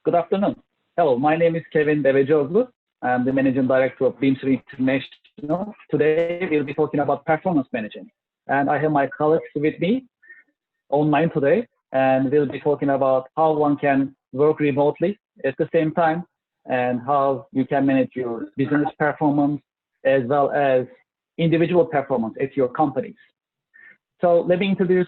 Good afternoon. Hello, my name is Kevin Devecioglu. I'm the Managing Director of Bimser International. Today, we'll be talking about performance management. And I have my colleagues with me online today, and we'll be talking about how one can work remotely at the same time and how you can manage your business performance as well as individual performance at your companies. So let me introduce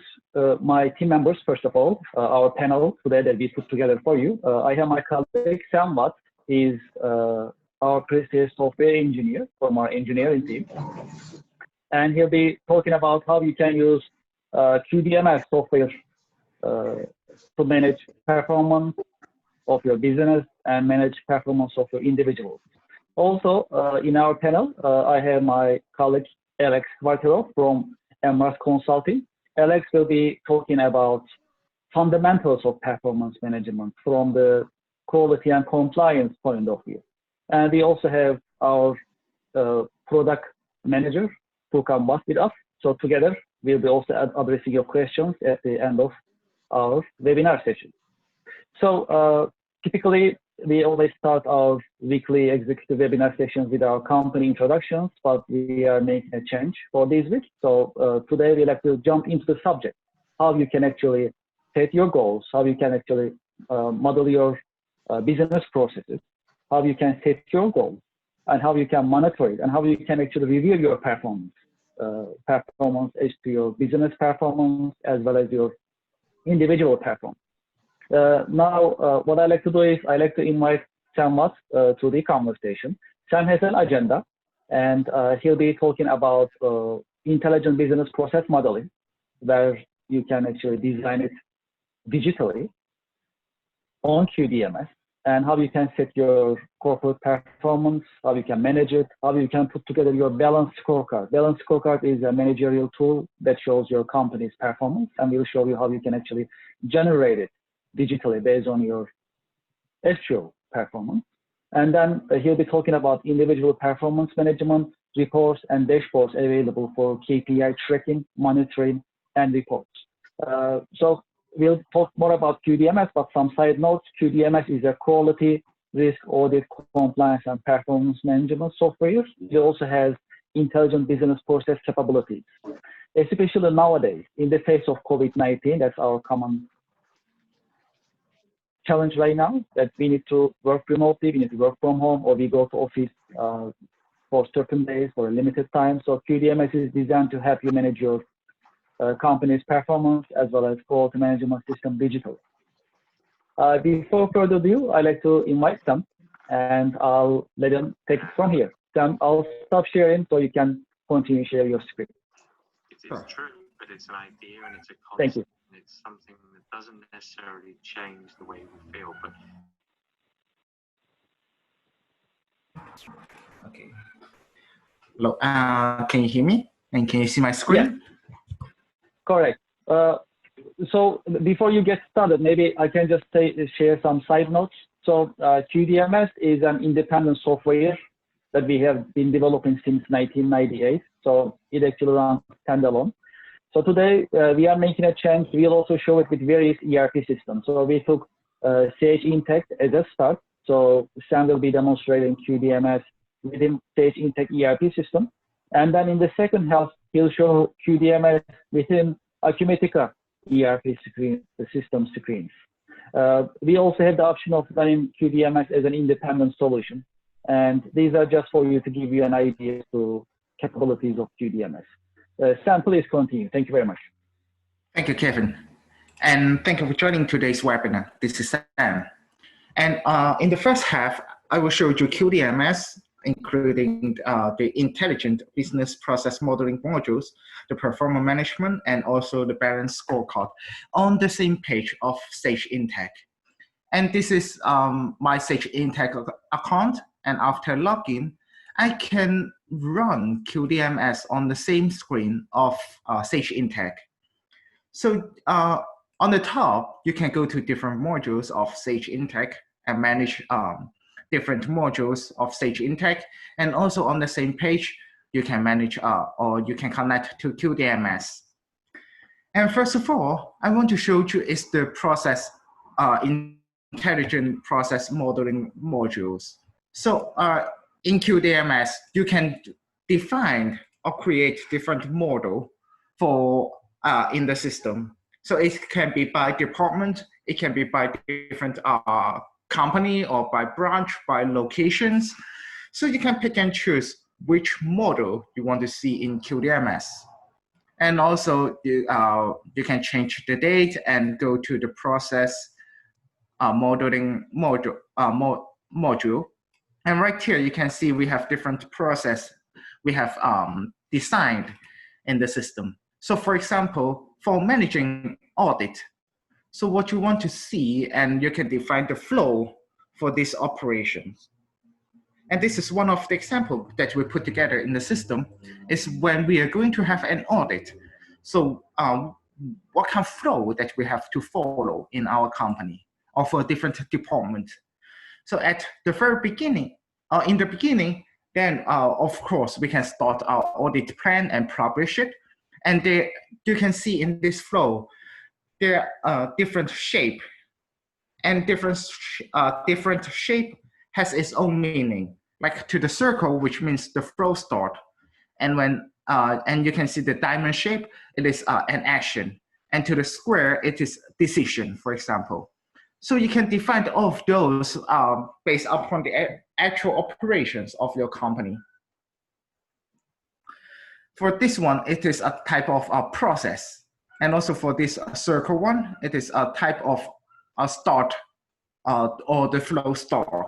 my team members, first of all, our panel today that we put together for you. I have my colleague, Sam Watts. He's our pre-sales software engineer from our engineering team. And he'll be talking about how you can use QDMS software to manage performance of your business and manage performance of your individuals. Also, in our panel, I have my colleague, Alex Quartero from MRS Consulting. Alex will be talking about fundamentals of performance management from the quality and compliance point of view. And we also have our product manager, Furkan Bas, with us. So together, we'll be also addressing your questions at the end of our webinar session. So typically, we always start our weekly executive webinar sessions with our company introductions, but we are making a change for this week. So today we'd like to jump into the subject, how you can actually set your goals, how you can actually model your business processes, how you can set your goals, and how you can monitor it, and how you can actually review your performance as to your business performance as well as your individual performance. Now, what I like to do is I like to invite Sam Watts to the conversation. Sam has an agenda, and he'll be talking about intelligent business process modeling, where you can actually design it digitally on QDMS, and how you can set your corporate performance, how you can manage it, how you can put together your balanced scorecard. Balanced scorecard is a managerial tool that shows your company's performance, and we'll show you how you can actually generate it digitally based on your actual performance. And then he'll be talking about individual performance management, reports and dashboards available for KPI tracking, monitoring, and reports. So we'll talk more about QDMS, but some side notes. QDMS is a quality, risk, audit, compliance, and performance management software. It also has intelligent business process capabilities, especially nowadays in the face of COVID-19. That's our common challenge right now, that we need to work remotely, we need to work from home, or we go to office for certain days for a limited time. So QDMS is designed to help you manage your company's performance as well as quality management system digitally. Before further ado, I'd like to invite Sam, and I'll let him take it from here. Sam, I'll stop sharing so you can continue to share your screen. It is true, but it's an idea and it's a concept. Thank you. It's something that doesn't necessarily change the way we feel, but okay. Hello, can you hear me? And can you see my screen? Yeah. Correct. So before you get started, maybe I can just share some side notes. So QDMS is an independent software that we have been developing since 1998. So it actually runs standalone. So today we are making a change. We'll also show it with various ERP systems. So we took Sage Intacct as a start. So Sam will be demonstrating QDMS within Sage Intacct ERP system. And then in the second half, he'll show QDMS within Acumatica ERP screen, the system screens. We also have the option of running QDMS as an independent solution. And these are just for you to give you an idea to capabilities of QDMS. Sam, please continue. Thank you very much. Thank you, Kevin. And thank you for joining today's webinar. This is Sam. And in the first half, I will show you QDMS, including the intelligent business process modeling modules, the performance management, and also the balance scorecard on the same page of Sage Intacct. And this is my Sage Intacct account. And after login, I can run QDMS on the same screen of Sage Intacct. So on the top, you can go to different modules of Sage Intacct and manage different modules of Sage Intacct. And also on the same page, you can manage or you can connect to QDMS. And first of all, I want to show you is the process in intelligent process modeling modules. So in QDMS, you can define or create different model for in the system. So it can be by department, it can be by different company or by branch, by locations. So you can pick and choose which model you want to see in QDMS. And also you can change the date and go to the process modeling module. And right here, you can see we have different process we have designed in the system. So for example, for managing audit, so what you want to see, and you can define the flow for these operations. And this is one of the examples that we put together in the system, is when we are going to have an audit. So what kind of flow that we have to follow in our company or for different departments. So at the very beginning, in the beginning, then of course we can start our audit plan and publish it. And there, you can see in this flow, there are different shape, and different shape has its own meaning. Like to the circle, which means the flow start, and when and you can see the diamond shape, it is an action, and to the square, it is decision, for example. So you can define all of those based upon the actual operations of your company. For this one, it is a type of process. And also for this circle one, it is a type of start or the flow start.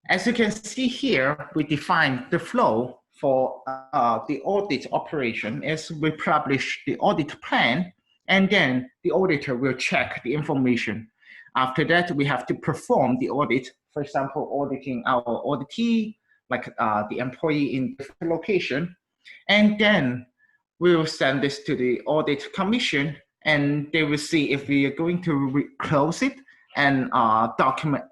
As you can see here, we define the flow for the audit operation is we publish the audit plan, and then the auditor will check the information. After that, we have to perform the audit, for example, auditing our auditee, like the employee in different location. And then we will send this to the audit commission, and they will see if we are going to close it and document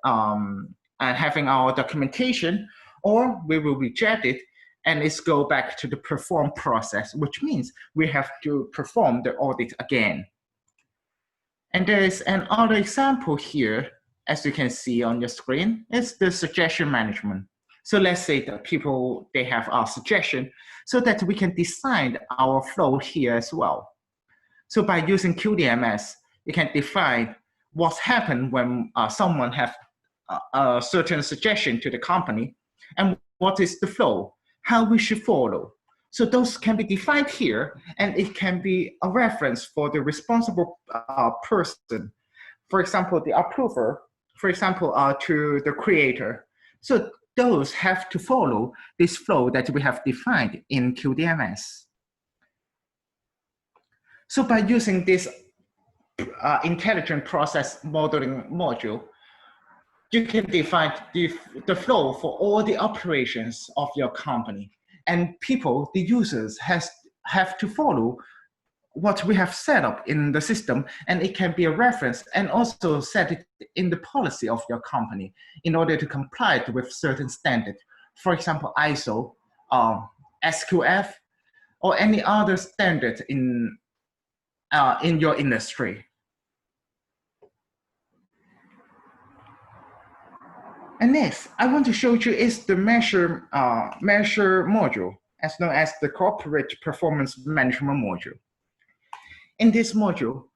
and having our documentation, or we will reject it and it's go back to the perform process, which means we have to perform the audit again. And there is another example here, as you can see on your screen, is the suggestion management. So let's say that people, they have a suggestion so that we can design our flow here as well. So by using QDMS, you can define what's happened when someone has a certain suggestion to the company and what is the flow, how we should follow. So those can be defined here, and it can be a reference for the responsible person. For example, the approver, for example, to the creator. So those have to follow this flow that we have defined in QDMS. So by using this intelligent process modeling module, you can define the flow for all the operations of your company. And people, the users, have to follow what we have set up in the system, and it can be a reference and also set it in the policy of your company in order to comply with certain standards. For example, ISO, SQF, or any other standard in your industry. And next, I want to show you is the measure module, as known as the corporate performance management module. In this module,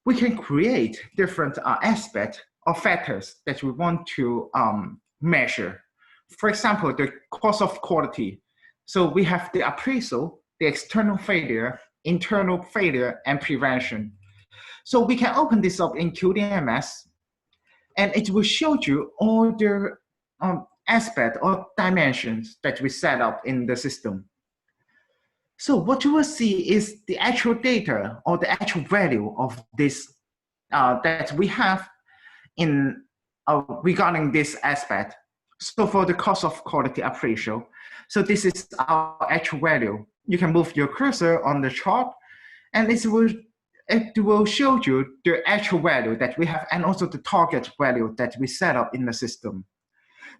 we can create different aspects or factors that we want to measure. For example, the cost of quality. So we have the appraisal, the external failure, internal failure, and prevention. So we can open this up in QDMS, and it will show you all the aspects or dimensions that we set up in the system. So what you will see is the actual data or the actual value of this that we have in regarding this aspect. So for the cost of quality appraisal, so this is our actual value. You can move your cursor on the chart, and it will show you the actual value that we have and also the target value that we set up in the system.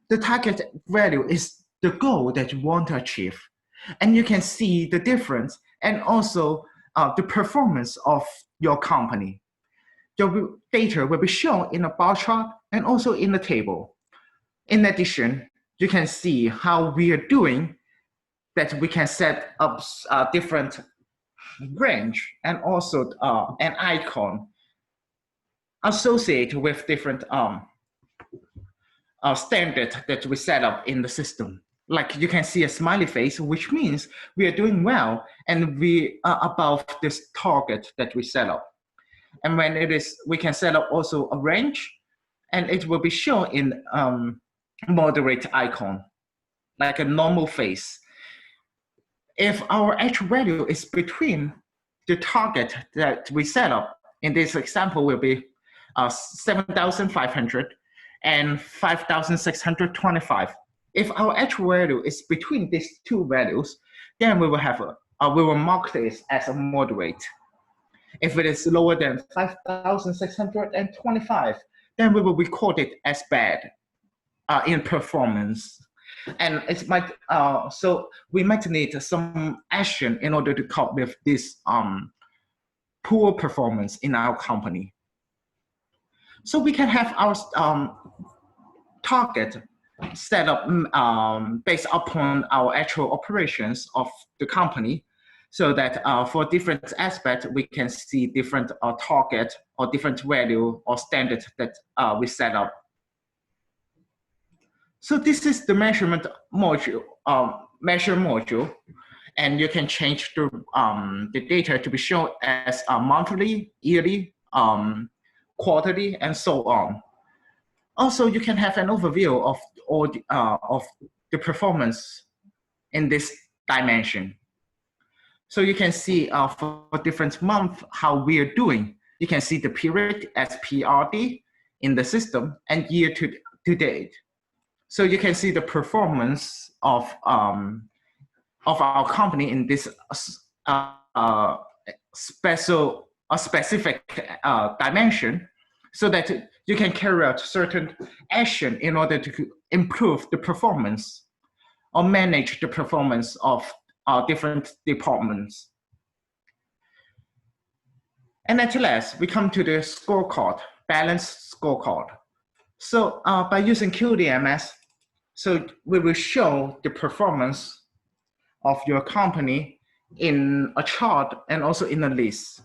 The target value is the goal that you want to achieve. And you can see the difference and also the performance of your company. your data will be shown in a bar chart and also in the table. In addition, you can see how we are doing, that we can set up different range and also an icon associated with different standard that we set up in the system. Like you can see a smiley face, which means we are doing well and we are above this target that we set up. And when it is, we can set up also a range, and it will be shown in moderate icon, like a normal face. If our actual value is between the target that we set up, in this example will be 7,500 and 5,625. If our actual value is between these two values, then we will have we will mark this as a moderate. If it is lower than 5,625, then we will record it as bad in performance. And it might so we might need some action in order to cope with this poor performance in our company. So we can have our target set up based upon our actual operations of the company, so that for different aspects we can see different target or different value or standard that we set up. So this is the measurement module, measure module, and you can change the data to be shown as monthly, yearly, quarterly, and so on. Also, you can have an overview of all of the performance in this dimension. So you can see for different months how we are doing. You can see the period as PRD in the system and year to date. So you can see the performance of our company in this specific dimension, so that you can carry out certain action in order to improve the performance or manage the performance of different departments. And at last, we come to the scorecard, balanced scorecard. So by using QDMS, so we will show the performance of your company in a chart and also in a list.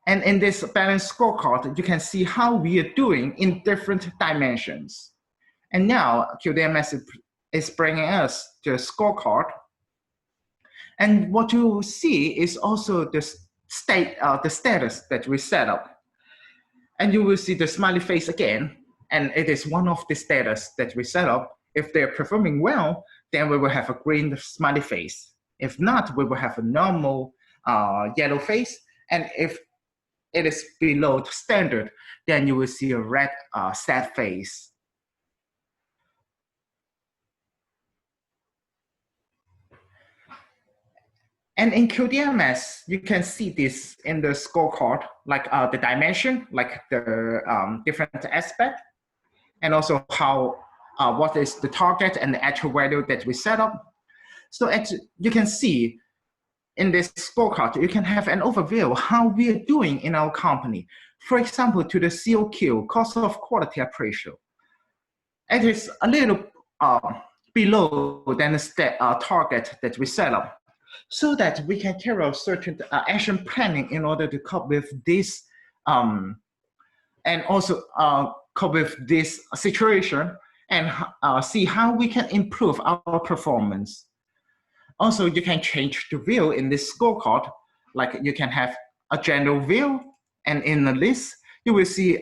And in this balanced scorecard, you can see how we are doing in different dimensions. And now QDMS is bringing us the scorecard. And what you will see is also the status that we set up. And you will see the smiley face again. And it is one of the status that we set up. If they're performing well, then we will have a green smiley face. If not, we will have a normal yellow face. And if it is below the standard, then you will see a red sad face. And in QDMS, you can see this in the scorecard, like the dimension, like the different aspect, and also how what is the target and the actual value that we set up. So you can see in this scorecard, you can have an overview of how we are doing in our company. For example, to the COQ, cost of quality ratio. It is a little below than the target that we set up, so that we can carry out certain action planning in order to cope with this and also cope with this situation and see how we can improve our performance. Also, you can change the view in this scorecard. Like you can have a general view, and in the list, you will see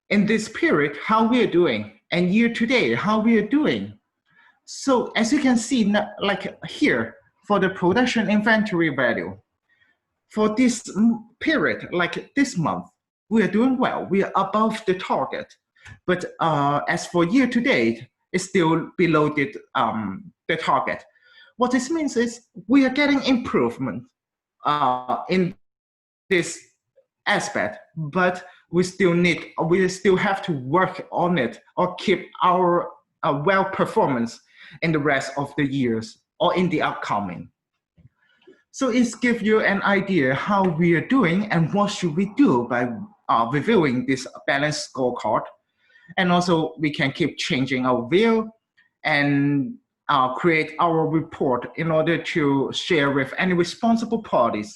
in this period how we are doing, and year to date how we are doing. So as you can see, like here, for the production inventory value, for this period, like this month, we are doing well. We are above the target. But as for year to date, it's still below the target. What this means is we are getting improvement in this aspect, but we still have to work on it or keep our well performance in the rest of the years or in the upcoming. So it gives you an idea how we are doing and what should we do by reviewing this balanced scorecard. And also we can keep changing our view and create our report in order to share with any responsible parties.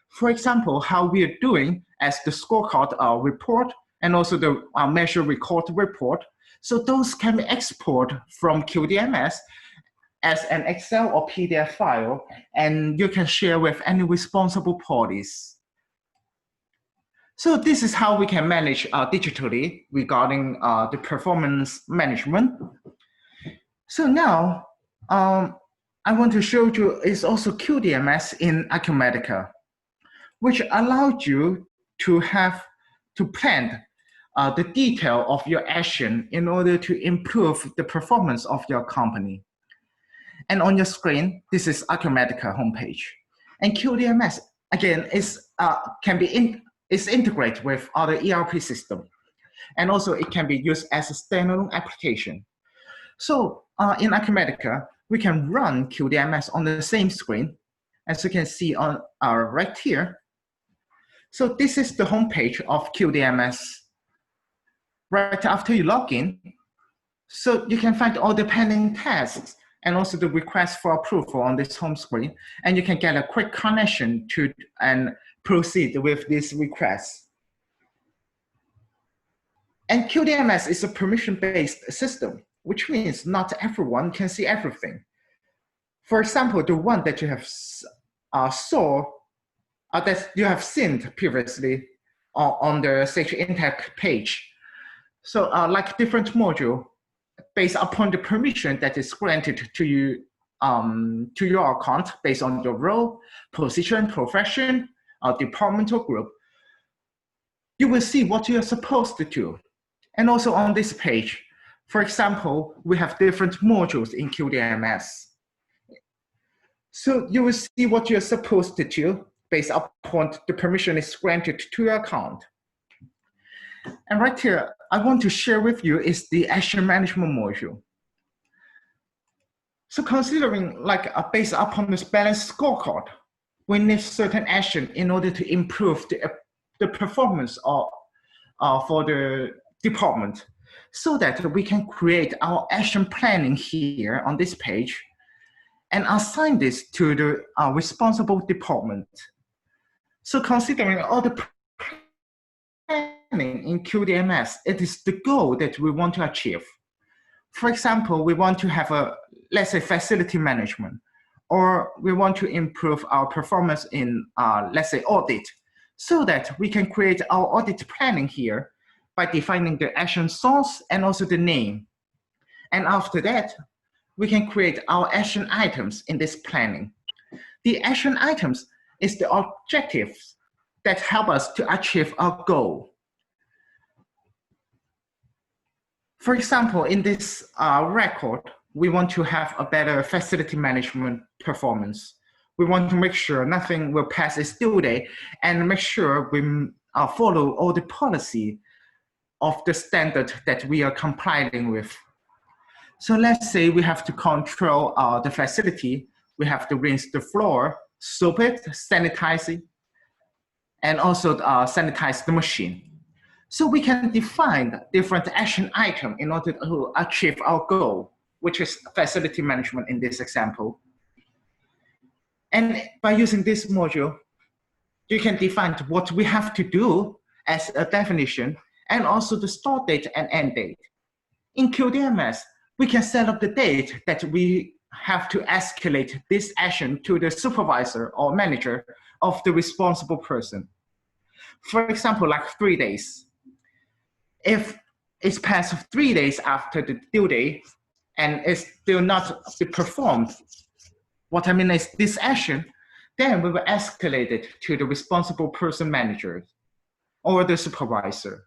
For example, how we are doing as the scorecard report and also the measure record report. So those can be exported from QDMS as an Excel or PDF file, and you can share with any responsible parties. So this is how we can manage digitally regarding the performance management. So now, I want to show you is also QDMS in Acumatica, which allows you to plan the detail of your action in order to improve the performance of your company. And on your screen, this is Acumatica homepage. And QDMS, again, is integrated with other ERP systems. And also it can be used as a standalone application. So in Acumatica, we can run QDMS on the same screen, as you can see on right here. So this is the homepage of QDMS. Right after you log in, so you can find all the pending tasks and also the request for approval on this home screen, and you can get a quick connection to and proceed with this request. And QDMS is a permission-based system, which means not everyone can see everything. For example, the one that you have that you have seen previously on the Sage Intacct page. So like different module, based upon the permission that is granted to you to your account based on your role, position, profession, departmental group, you will see what you are supposed to do. And also on this page, for example, we have different modules in QDMS. So you will see what you're supposed to do based upon the permission is granted to your account. And right here, I want to share with you is the action management module. So considering based upon this balanced scorecard, we need certain action in order to improve the performance for the department, so that we can create our action planning here on this page and assign this to the responsible department. So considering all the planning in QDMS, it is the goal that we want to achieve. For example, we want to have let's say, facility management, or we want to improve our performance in, let's say, audit, so that we can create our audit planning here by defining the action source and also the name. And after that, we can create our action items in this planning. The action items is the objectives that help us to achieve our goal. For example, in this record, we want to have a better facility management performance. We want to make sure nothing will pass its due date and make sure we follow all the policy of the standard that we are complying with. So let's say we have to control the facility. We have to rinse the floor, soap it, sanitize it, and also sanitize the machine. So we can define different action items in order to achieve our goal, which is facility management in this example. And by using this module, you can define what we have to do as a definition, and also the start date and end date. In QDMS, we can set up the date that we have to escalate this action to the supervisor or manager of the responsible person. For example, like 3 days. If it's passed 3 days after the due date and it's still not performed, what I mean is this action, then we will escalate it to the responsible person manager or the supervisor.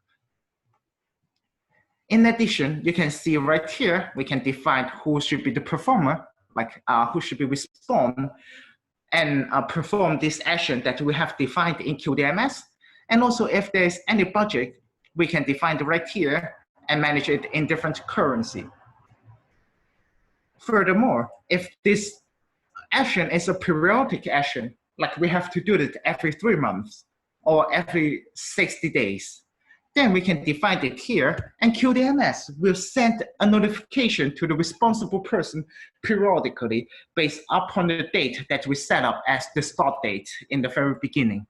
In addition, you can see right here, we can define who should be the performer, like who should be respond and perform this action that we have defined in QDMS. And also if there's any budget, we can define it right here and manage it in different currency. Furthermore, if this action is a periodic action, like we have to do it every 3 months or every 60 days, Then we can define it here, and QDMS will send a notification to the responsible person periodically based upon the date that we set up as the start date in the very beginning.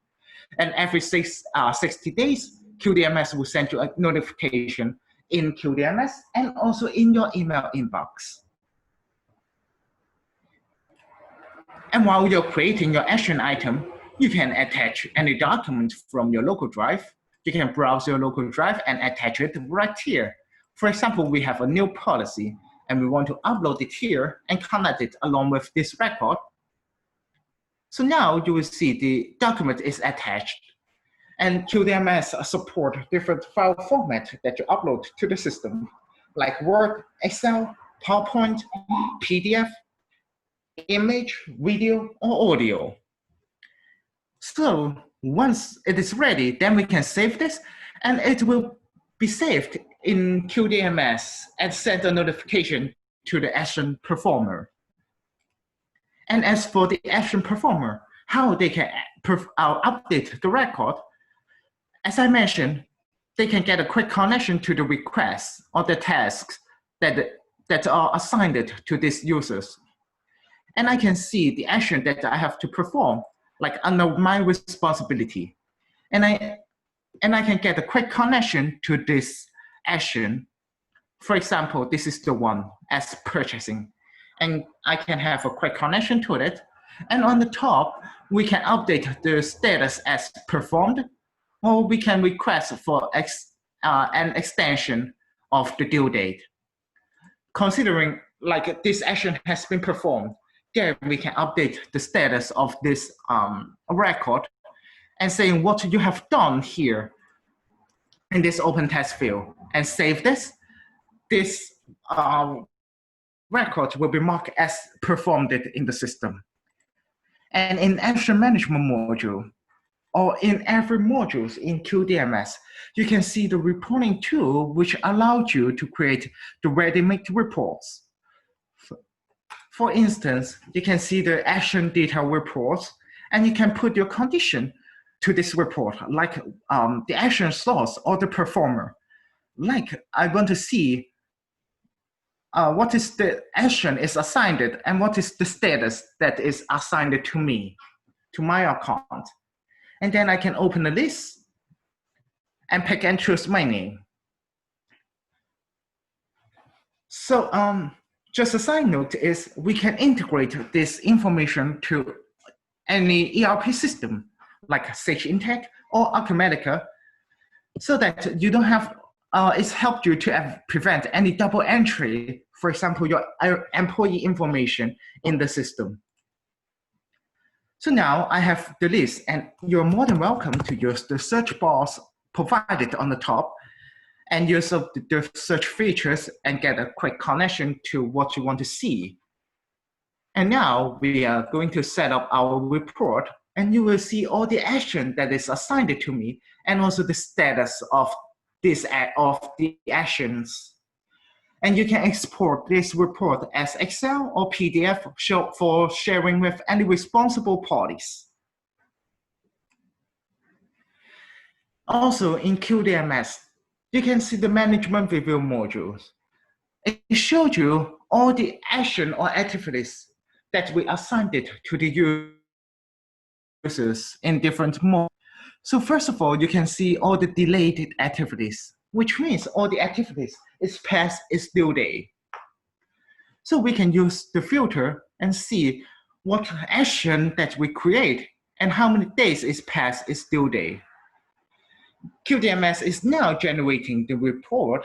And every 60 days, QDMS will send you a notification in QDMS and also in your email inbox. And while you're creating your action item, you can attach any document from your local drive. You can browse your local drive and attach it right here. For example, we have a new policy and we want to upload it here and connect it along with this record. So now you will see the document is attached, and QDMS support different file formats that you upload to the system, like Word, Excel, PowerPoint, PDF, image, video, or audio. So once it is ready, then we can save this, and it will be saved in QDMS and send a notification to the action performer. And as for the action performer, how they can update the record, as I mentioned, they can get a quick connection to the requests or the tasks that are assigned to these users. And I can see the action that I have to perform, like under my responsibility. And I can get a quick connection to this action. For example, this is the one as purchasing. And I can have a quick connection to it. And on the top, we can update the status as performed, or we can request for an extension of the due date. Considering like this action has been performed, then we can update the status of this record and saying what you have done here in this open text field and save this. This record will be marked as performed in the system. And in action management module, or in every modules in QDMS, you can see the reporting tool which allows you to create the ready-made reports. For instance, you can see the action detail reports, and you can put your condition to this report, like the action source or the performer. Like I want to see what is the action is assigned and what is the status that is assigned to me, to my account. And then I can open the list and pick and choose my name. So just a side note is we can integrate this information to any ERP system like Sage Intacct or Acumatica, so that you don't have, it's helped you to prevent any double entry, for example, your employee information in the system. So now I have the list, and you're more than welcome to use the search bars provided on the top and use the search features and get a quick connection to what you want to see. And now we are going to set up our report, and you will see all the action that is assigned to me and also the status of the actions. And you can export this report as Excel or PDF for sharing with any responsible parties. Also in QDMS, you can see the management review modules. It shows you all the action or activities that we assigned it to the users in different modes. So first of all, you can see all the delayed activities, which means all the activities is past its due date. So we can use the filter and see what action that we create and how many days is past its due date. QDMS is now generating the report,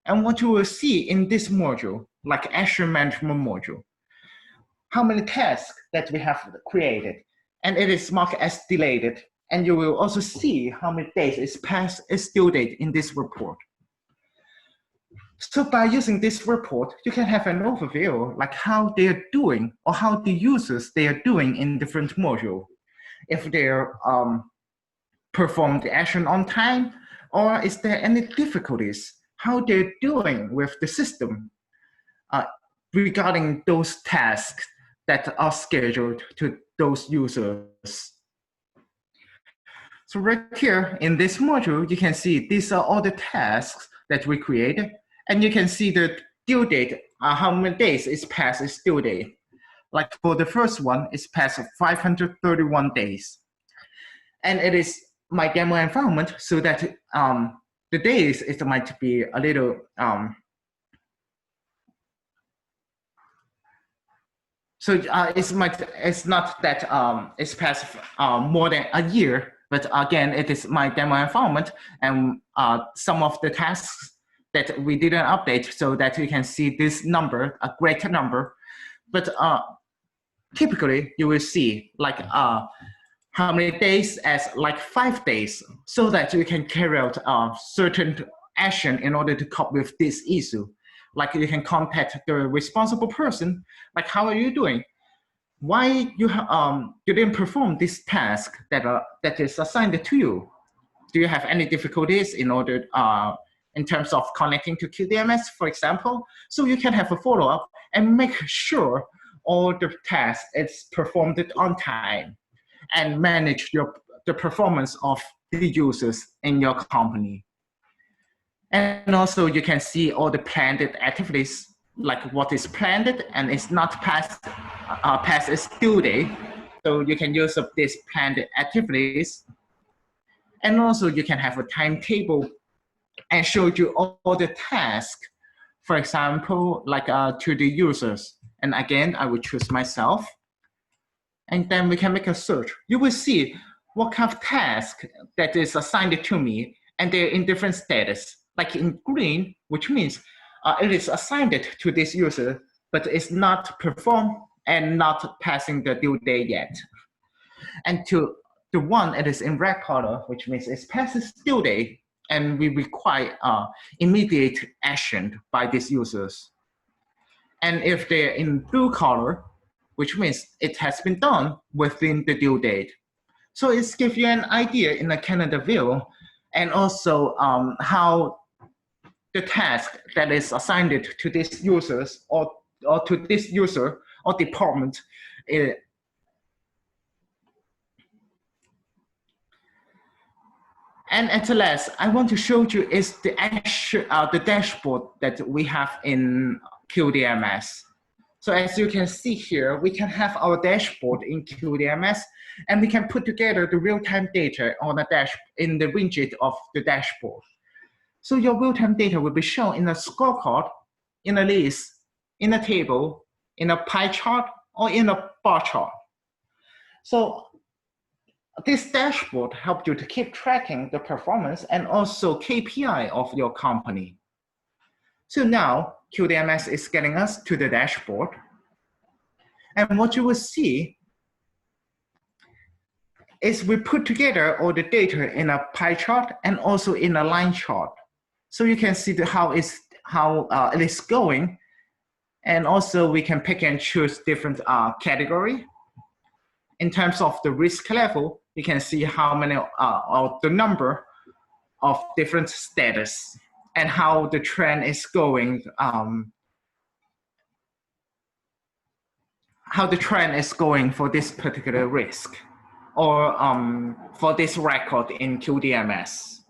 and what you will see in this module, like action management module, how many tasks that we have created, and it is marked as delayed. And you will also see how many days is past its due date in this report. So by using this report, you can have an overview like how they are doing or how the users they are doing in different modules. If they're perform the action on time, or is there any difficulties, how they're doing with the system regarding those tasks that are scheduled to those users. So right here in this module, you can see these are all the tasks that we created. And you can see the due date, how many days is past its due date. Like for the first one, it's past 531 days. And it is my demo environment, so that the days, it might be a little, it's not that it's past more than a year, but again, it is my demo environment, and some of the tasks that we didn't update, so that you can see this number, a greater number. But typically, you will see like how many days as like 5 days, so that you can carry out certain action in order to cope with this issue. Like you can contact the responsible person, like how are you doing? Why you didn't perform this task that is assigned to you? Do you have any difficulties in order in terms of connecting to QDMS, for example? So you can have a follow-up and make sure all the tasks is performed on time, and manage the performance of the users in your company. And also you can see all the planned activities, like what is planned and is not past its due date. So you can use up these planned activities. And also you can have a timetable and show you all the tasks, for example, like to the users. And again, I will choose myself. And then we can make a search. You will see what kind of task that is assigned to me, and they're in different status. Like in green, which means it is assigned to this user, but it's not performed and not passing the due date yet. And to the one, it is in red color, which means it's past its due date, and we require immediate action by these users. And if they're in blue color, which means it has been done within the due date. So it gives you an idea in a calendar view, and also how the task that is assigned to these users or to this user or department is. And at the last, I want to show you is the dashboard that we have in QDMS. So as you can see here, we can have our dashboard in QDMS, and we can put together the real-time data on the in the widget of the dashboard. So your real-time data will be shown in a scorecard, in a list, in a table, in a pie chart, or in a bar chart. So this dashboard helps you to keep tracking the performance and also KPI of your company. So now QDMS is getting us to the dashboard. And what you will see is we put together all the data in a pie chart and also in a line chart. So you can see how it is going. And also we can pick and choose different category. In terms of the risk level, you can see how many or the number of different status and how the trend is going, for this particular risk or for this record in QDMS.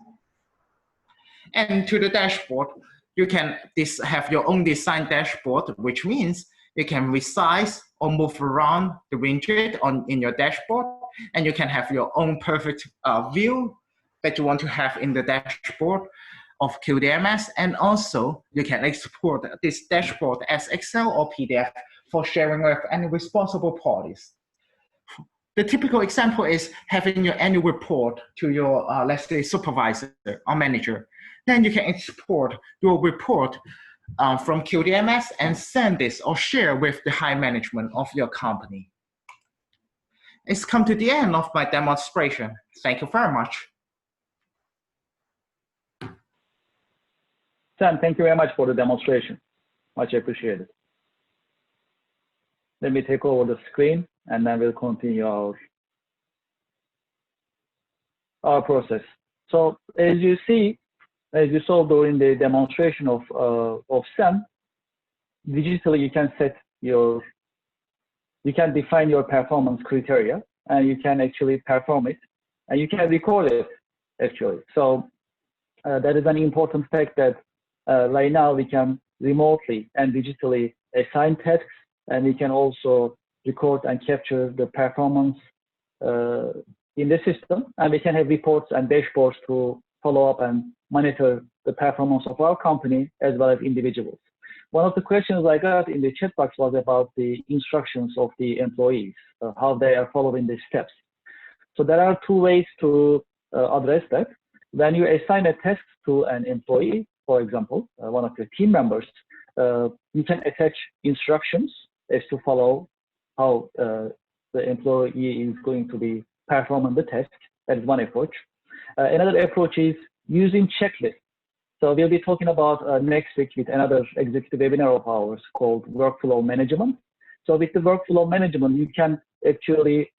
And to the dashboard, you can have your own design dashboard, which means you can resize or move around the widget in your dashboard, and you can have your own perfect view that you want to have in the dashboard of QDMS. And also you can export this dashboard as Excel or PDF for sharing with any responsible parties. The typical example is having your annual report to your, let's say, supervisor or manager. Then you can export your report from QDMS and send this or share with the high management of your company. It's come to the end of my demonstration. Thank you very much. Sam, thank you very much for the demonstration. Much appreciated. Let me take over the screen and then we'll continue our process. So as you saw during the demonstration of Sam, digitally you can define your performance criteria and you can actually perform it and you can record it actually. So that is an important fact that right now we can remotely and digitally assign tasks, and we can also record and capture the performance in the system, and we can have reports and dashboards to follow up and monitor the performance of our company as well as individuals. One of the questions I got in the chat box was about the instructions of the employees, how they are following the steps. So there are two ways to address that. When you assign a task to an employee, for example, one of your team members, you can attach instructions as to follow how the employee is going to be performing the task. That is one approach. Another approach is using checklists. So we'll be talking about next week with another executive webinar of ours called Workflow Management. So with the Workflow Management, you can actually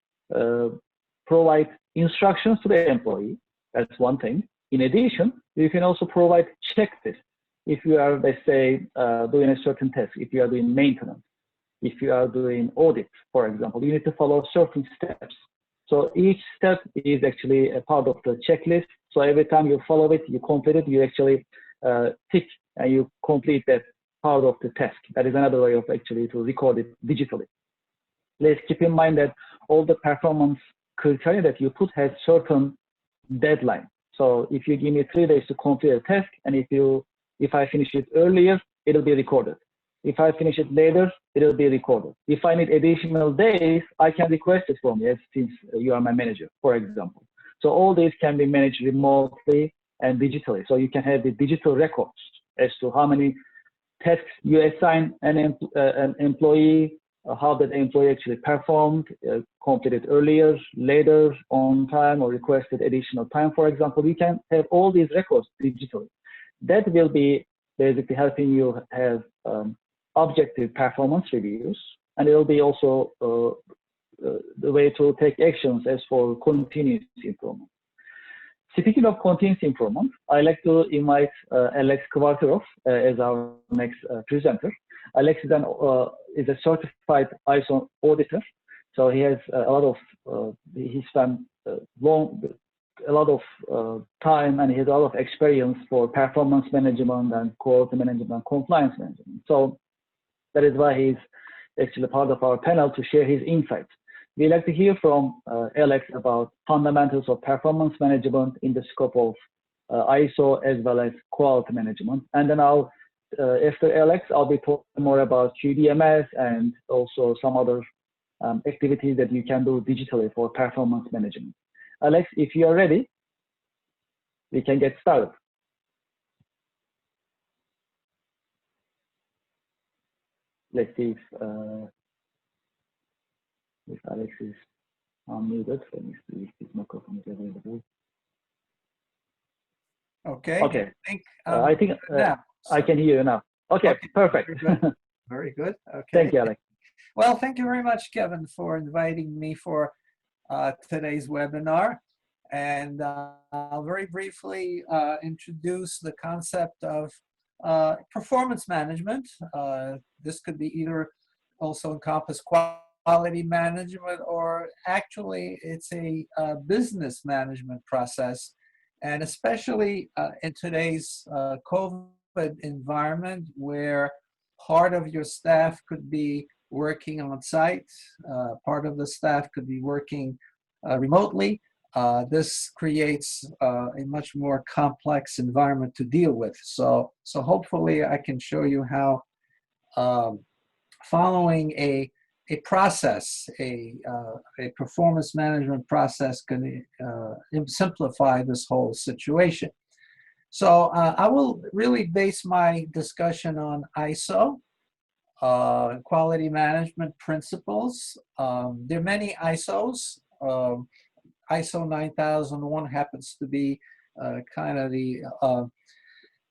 provide instructions to the employee. That's one thing. In addition, you can also provide checklists. If you are, let's say, doing a certain task, if you are doing maintenance, if you are doing audit, for example, you need to follow certain steps. So each step is actually a part of the checklist. So every time you follow it, you complete it, you actually tick and you complete that part of the task. That is another way of actually to record it digitally. Let's keep in mind that all the performance criteria that you put has certain deadline. So if you give me 3 days to complete a task, and if I finish it earlier, it'll be recorded. If I finish it later, it'll be recorded. If I need additional days, I can request it from you, since you are my manager, for example. So all these can be managed remotely and digitally. So you can have the digital records as to how many tasks you assign an employee, how that employee actually performed, completed earlier, later, on time, or requested additional time, for example. You can have all these records digitally. That will be basically helping you have objective performance reviews, and it will be also the way to take actions as for continuous improvement. Speaking of continuous improvement, I'd like to invite Alex Kvarterov as our next presenter. Alex is a certified ISO auditor, so he has a lot of he spent a lot of time, and he has a lot of experience for performance management and quality management and compliance management. So that is why he's actually part of our panel to share his insights. We'd like to hear from Alex about fundamentals of performance management in the scope of ISO as well as quality management. And then after Alex, I'll be talking more about QDMS and also some other activities that you can do digitally for performance management. Alex, if you are ready, we can get started. Let's see if Alex is unmuted. Let me see if his microphone is available. Okay. Okay. I think I can hear you now. Okay, perfect. Very good. Very good. Okay. Thank you, Alex. Well, thank you very much, Kevin, for inviting me for today's webinar. And I'll very briefly introduce the concept of performance management. This could be either also encompass quality management, or actually it's a business management process. And especially in today's COVID environment, where part of your staff could be working on site, part of the staff could be working remotely. This creates a much more complex environment to deal with. So hopefully I can show you how following a process, a performance management process can simplify this whole situation. So I will really base my discussion on ISO, quality management principles. There are many ISOs. ISO 9001 happens to be kind of the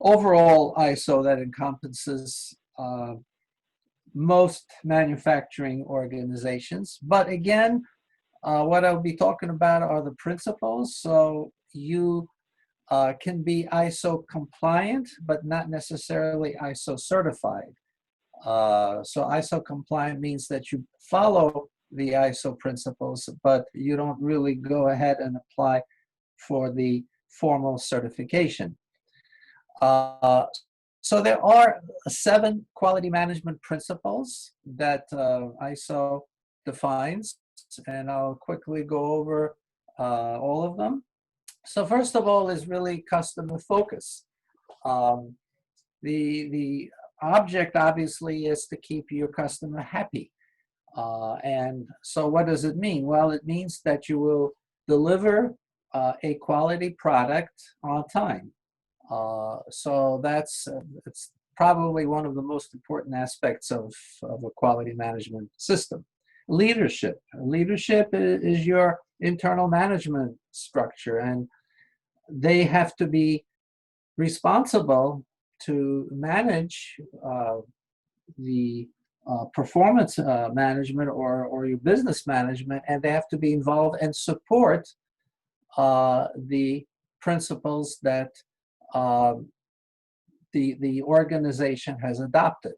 overall ISO that encompasses most manufacturing organizations. But again, what I'll be talking about are the principles. So you can be ISO compliant, but not necessarily ISO certified. So ISO compliant means that you follow the ISO principles, but you don't really go ahead and apply for the formal certification. So there are 7 quality management principles that ISO defines, and I'll quickly go over all of them. So first of all is really customer focus. The object obviously is to keep your customer happy. And so what does it mean? Well, it means that you will deliver a quality product on time. So it's probably one of the most important aspects of a quality management system. Leadership. Leadership is your internal management structure, and they have to be responsible to manage the performance management or your business management, and they have to be involved and support the principles that the organization has adopted.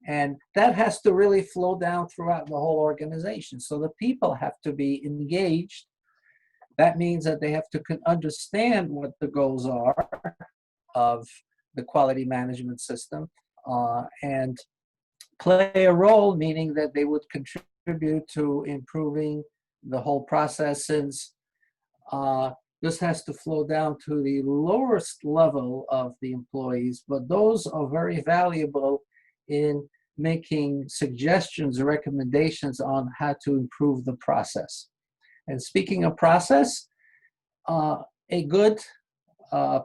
And that has to really flow down throughout the whole organization. So the people have to be engaged. That means that they have to understand what the goals are of the quality management system and play a role, meaning that they would contribute to improving the whole process, since this has to flow down to the lowest level of the employees, but those are very valuable in making suggestions or recommendations on how to improve the process. And speaking of process, a good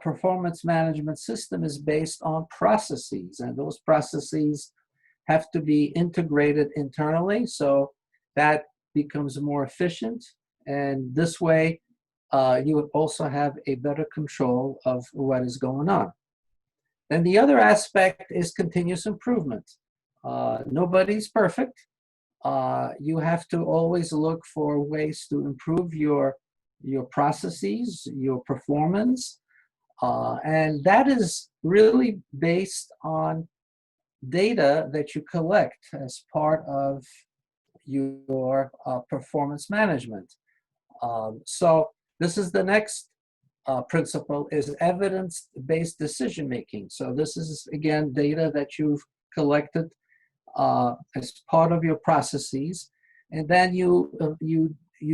performance management system is based on processes, and those processes have to be integrated internally, so that becomes more efficient, and this way you would also have a better control of what is going on. Then the other aspect is continuous improvement. Nobody's perfect. You have to always look for ways to improve your processes, your performance, and that is really based on data that you collect as part of your performance management. So this is the next principle, is evidence-based decision-making. So this is, again, data that you've collected as part of your processes, and then you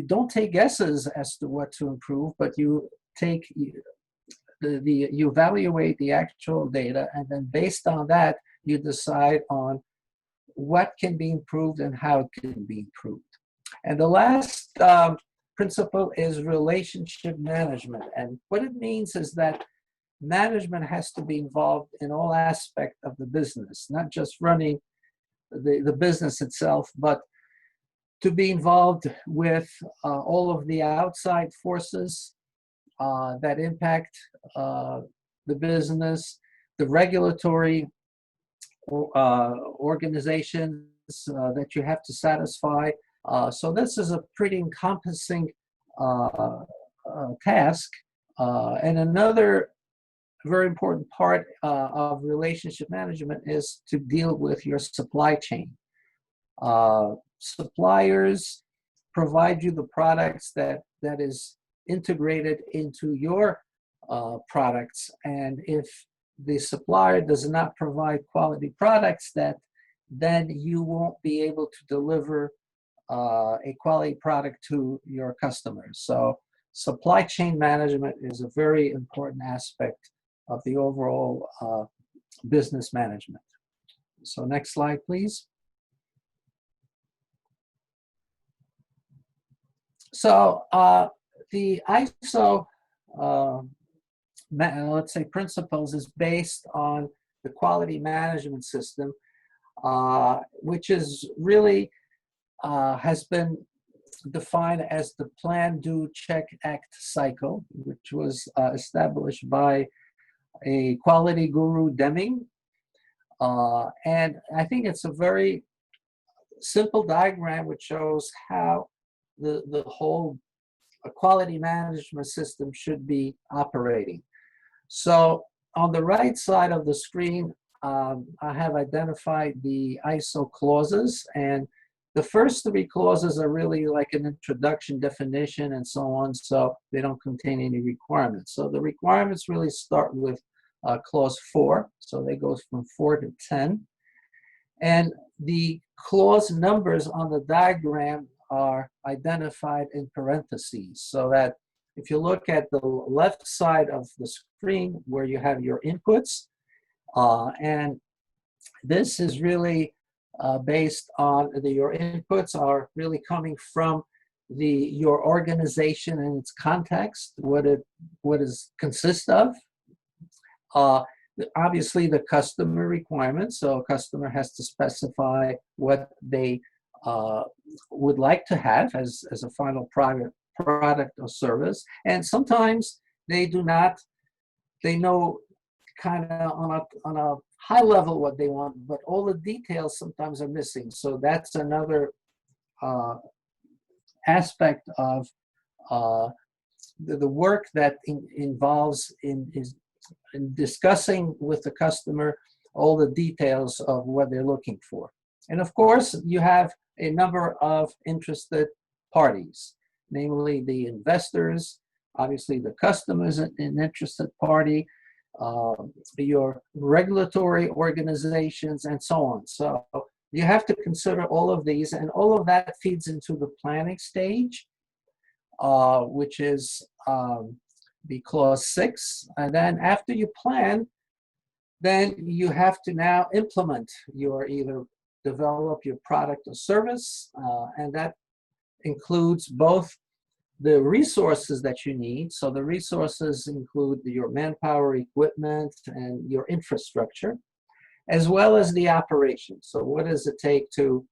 don't take guesses as to what to improve, but you you evaluate the actual data, and then based on that, you decide on what can be improved and how it can be improved. And the last principle is relationship management. And what it means is that management has to be involved in all aspects of the business, not just running the business itself, but to be involved with all of the outside forces that impact the business, the regulatory organizations that you have to satisfy. So this is a pretty encompassing task. And another very important part of relationship management is to deal with your supply chain. Suppliers provide you the products that is integrated into your products, and if the supplier does not provide quality products, then you won't be able to deliver a quality product to your customers. So supply chain management is a very important aspect of the overall business management. So next slide, please. So the ISO, let's say, principles is based on the quality management system, which is really has been defined as the plan, do, check, act cycle, which was established by a quality guru, Deming. And I think it's a very simple diagram which shows how the whole quality management system should be operating. So on the right side of the screen, I have identified the ISO clauses, and The first three clauses are really like an introduction, definition, and so on, so they don't contain any requirements. So the requirements really start with clause 4, so they go from 4 to 10. And the clause numbers on the diagram are identified in parentheses, so that if you look at the left side of the screen where you have your inputs, and this is really based on your inputs are really coming from your organization and its context, what it consists of. Obviously the customer requirements, so a customer has to specify what they would like to have as a final product or service. And sometimes they do not, they know kind of on a high level what they want, but all the details sometimes are missing. So that's another aspect of the work that involves in discussing with the customer all the details of what they're looking for. And of course, you have a number of interested parties, namely the investors, obviously the customers, an interested party, your regulatory organizations, and so on. So you have to consider all of these, and all of that feeds into the planning stage, which is the clause 6. And then after you plan, then you have to now implement either develop your product or service, and that includes both the resources that you need. So the resources include your manpower, equipment, and your infrastructure, as well as the operation. So what does it take to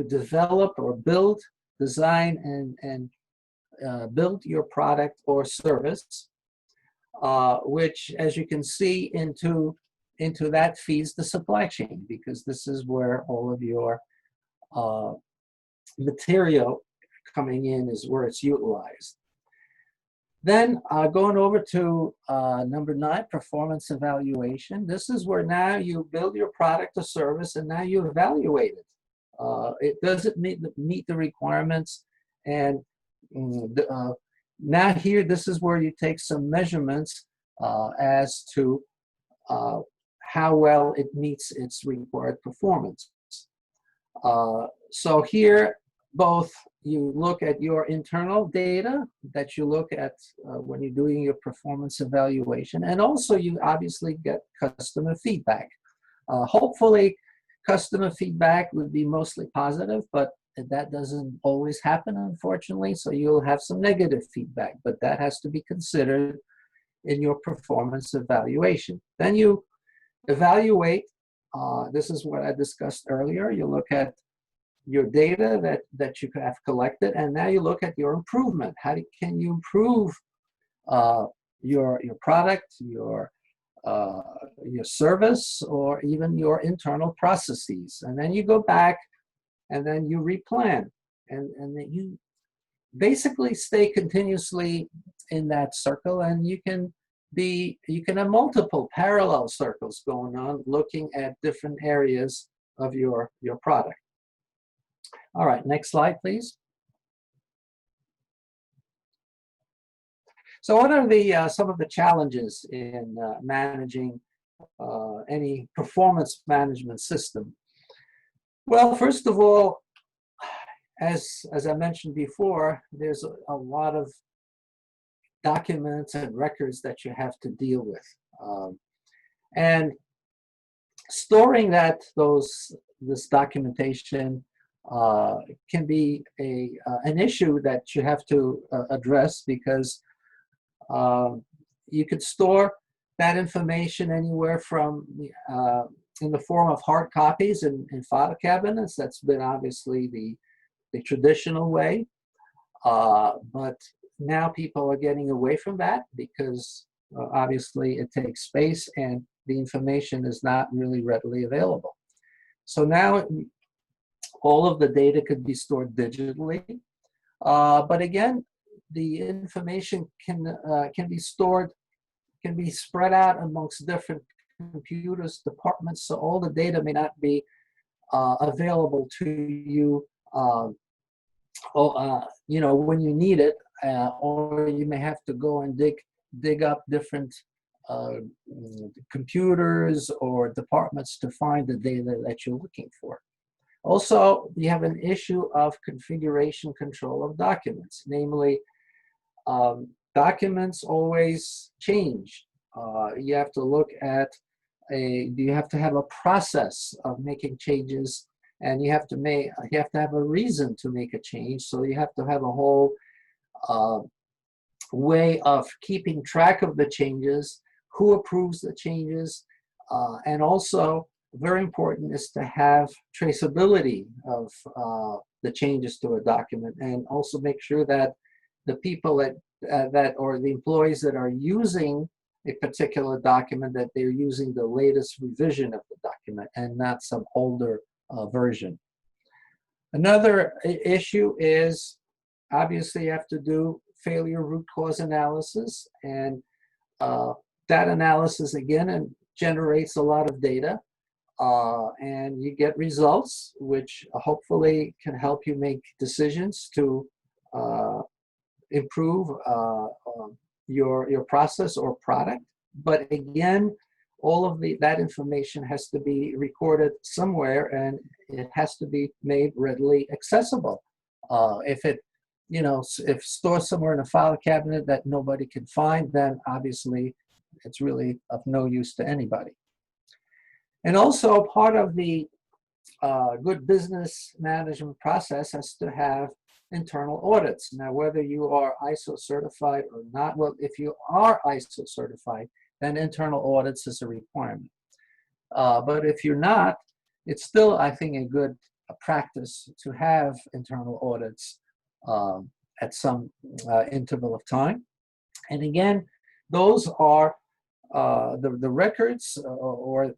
develop or build, design, and build your product or service, which, as you can see, into that feeds the supply chain, because this is where all of your material coming in is where it's utilized. Then going over to number 9, performance evaluation. This is where now you build your product or service and now you evaluate it. Does it meet the requirements? And now here, this is where you take some measurements as to how well it meets its required performance. So here, both you look at your internal data that you look at when you're doing your performance evaluation, and also you obviously get customer feedback. Hopefully, customer feedback would be mostly positive, but that doesn't always happen, unfortunately, so you'll have some negative feedback, but that has to be considered in your performance evaluation. Then you evaluate, this is what I discussed earlier, you look at your data that you have collected, and now you look at your improvement. Can you improve your product, your service, or even your internal processes? And then you go back and then you replan, and then you basically stay continuously in that circle, and you can have multiple parallel circles going on, looking at different areas of your product. All right, next slide, please. So what are some of the challenges in managing any performance management system? Well, first of all, as I mentioned before, there's a lot of documents and records that you have to deal with. And storing this documentation can be an issue that you have to address, because you could store that information anywhere from in the form of hard copies in file cabinets. That's been obviously the traditional way, but now people are getting away from that, because obviously it takes space and the information is not really readily available. So now all of the data could be stored digitally, but again, the information can be stored, can be spread out amongst different computers, departments, so all the data may not be available to you you know, when you need it, or you may have to go and dig up different computers or departments to find the data that you're looking for. Also, you have an issue of configuration control of documents, namely, documents always change. You have to look at you have to have a process of making changes, and you have to have a reason to make a change. So you have to have a whole way of keeping track of the changes, who approves the changes, and also very important is to have traceability of the changes to a document, and also make sure that the people that or the employees that are using a particular document, that they're using the latest revision of the document and not some older version. Another issue is, obviously, you have to do failure root cause analysis, and that analysis again generates a lot of data, and you get results which hopefully can help you make decisions to improve your process or product. But again, all of that information has to be recorded somewhere, and it has to be made readily accessible. If it, you know, if stored somewhere in a file cabinet that nobody can find, then obviously it's really of no use to anybody. And also, part of the good business management process has to have internal audits. Now, whether you are ISO certified or not, well, if you are ISO certified, then internal audits is a requirement. But if you're not, it's still, I think, a good practice to have internal audits at some interval of time. And again, those are the records or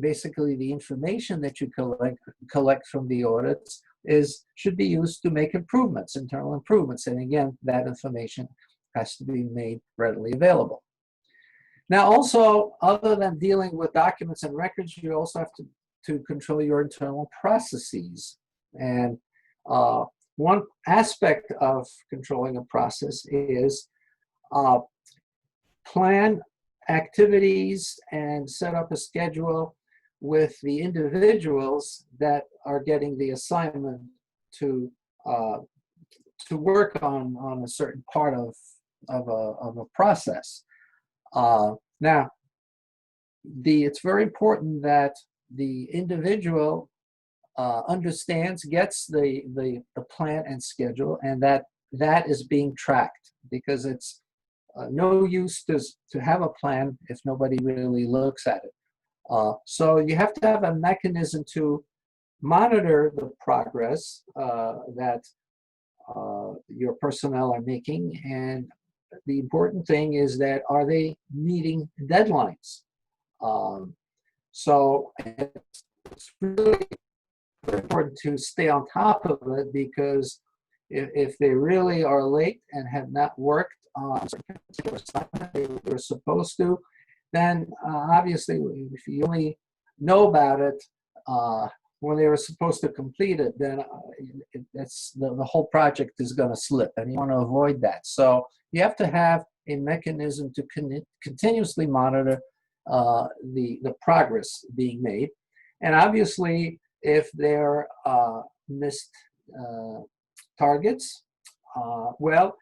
basically the information that you collect from the audits should be used to make improvements, internal improvements. And again, that information has to be made readily available. Now, also, other than dealing with documents and records, you also have to control your internal processes. And one aspect of controlling a process is plan activities and set up a schedule with the individuals that are getting the assignment to work on a certain part of a process. Now, it's very important that the individual understands, gets the plan and schedule, and that is being tracked, because it's no use to have a plan if nobody really looks at it. So you have to have a mechanism to monitor the progress that your personnel are making, and the important thing is that, are they meeting deadlines? So it's really important to stay on top of it, because if they really are late and have not worked on a particular assignment they were supposed to, then obviously, if you only know about it when they were supposed to complete it, then the whole project is going to slip, and you want to avoid that. So you have to have a mechanism to continuously monitor the progress being made. And obviously, if there are missed targets, well,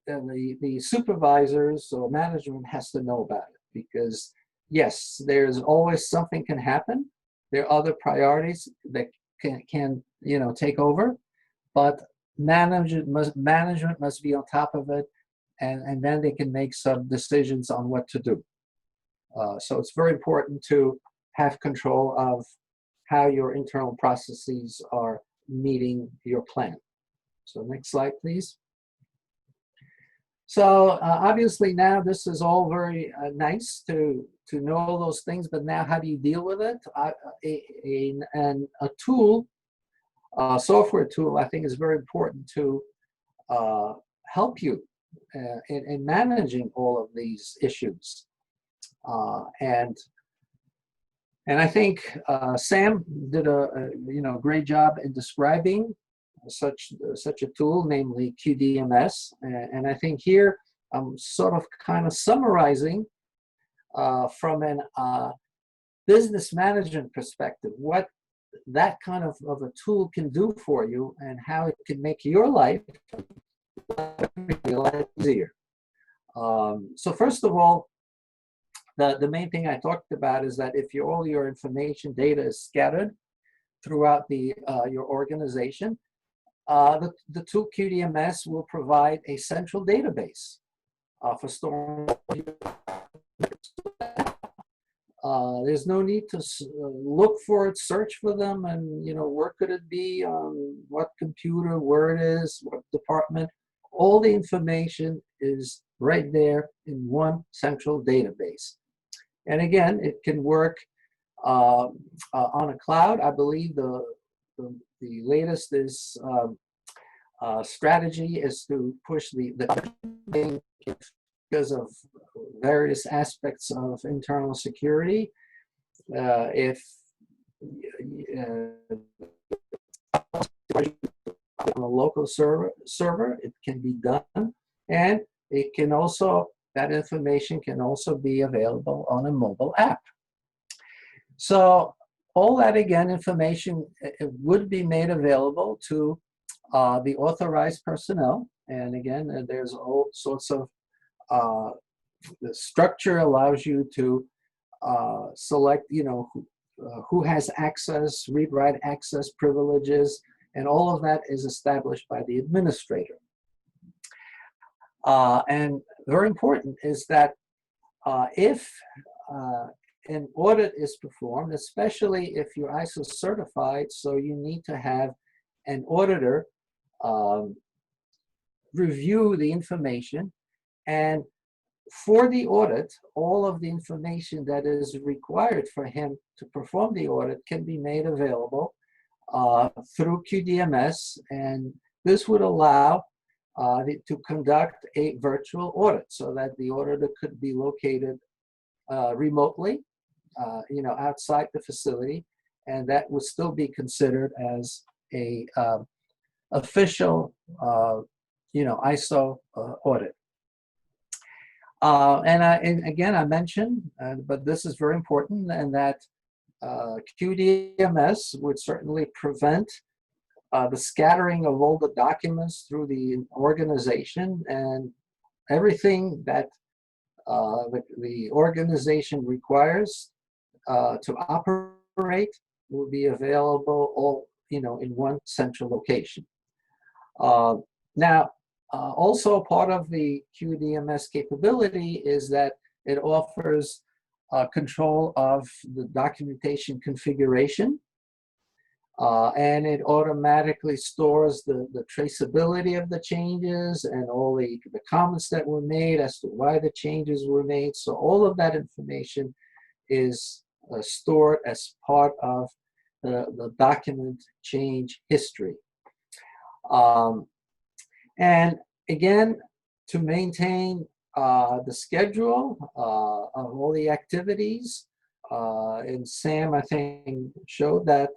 then the supervisors or management has to know about it, because yes, there's always something can happen. There are other priorities that can take over, but management must be on top of it, and then they can make some decisions on what to do. So it's very important to have control of how your internal processes are meeting your plan. So next slide, please. So obviously now this is all very nice to know all those things, but now how do you deal with it? A tool, a software tool, I think is very important to help you in managing all of these issues. And I think Sam did a great job in describing such a tool, namely QDMS. And I think here I'm sort of kind of summarizing from an business management perspective what that kind of a tool can do for you and how it can make your life a lot easier. So first of all, the main thing I talked about is that if all your information data is scattered throughout your organization, the tool QDMS will provide a central database for storing. There's no need to look for it, search for them, and where could it be, on what computer, where it is, what department. All the information is right there in one central database. And again, it can work on a cloud. I believe the latest is strategy is to push the because of various aspects of internal security. If on a local server, it can be done, and it can also, that information can also be available on a mobile app. So all that, again, information, it would be made available to the authorized personnel. And again, there's all sorts of the structure allows you to select, who has access, read-write access privileges, and all of that is established by the administrator. And very important is that if an audit is performed, especially if you're ISO certified, so you need to have an auditor review the information, and for the audit, all of the information that is required for him to perform the audit can be made available through QDMS, and this would allow to conduct a virtual audit so that the auditor could be located remotely, outside the facility, and that would still be considered as a official, ISO audit. And again, I mentioned, but this is very important, and that QDMS would certainly prevent the scattering of all the documents through the organization, and everything that the organization requires to operate will be available all, in one central location. Now, also part of the QDMS capability is that it offers control of the documentation configuration, and it automatically stores the traceability of the changes and all the comments that were made as to why the changes were made. So all of that information is stored as part of the document change history. And again, to maintain the schedule of all the activities, and Sam, I think, showed that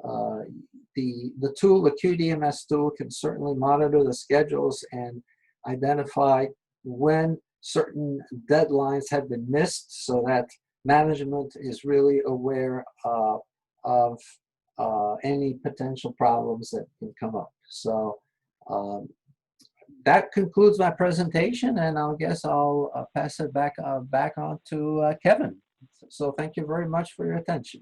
the tool, the QDMS tool, can certainly monitor the schedules and identify when certain deadlines have been missed, so that management is really aware of any potential problems that can come up. So that concludes my presentation, and I guess I'll pass it back on to Kevin. So thank you very much for your attention.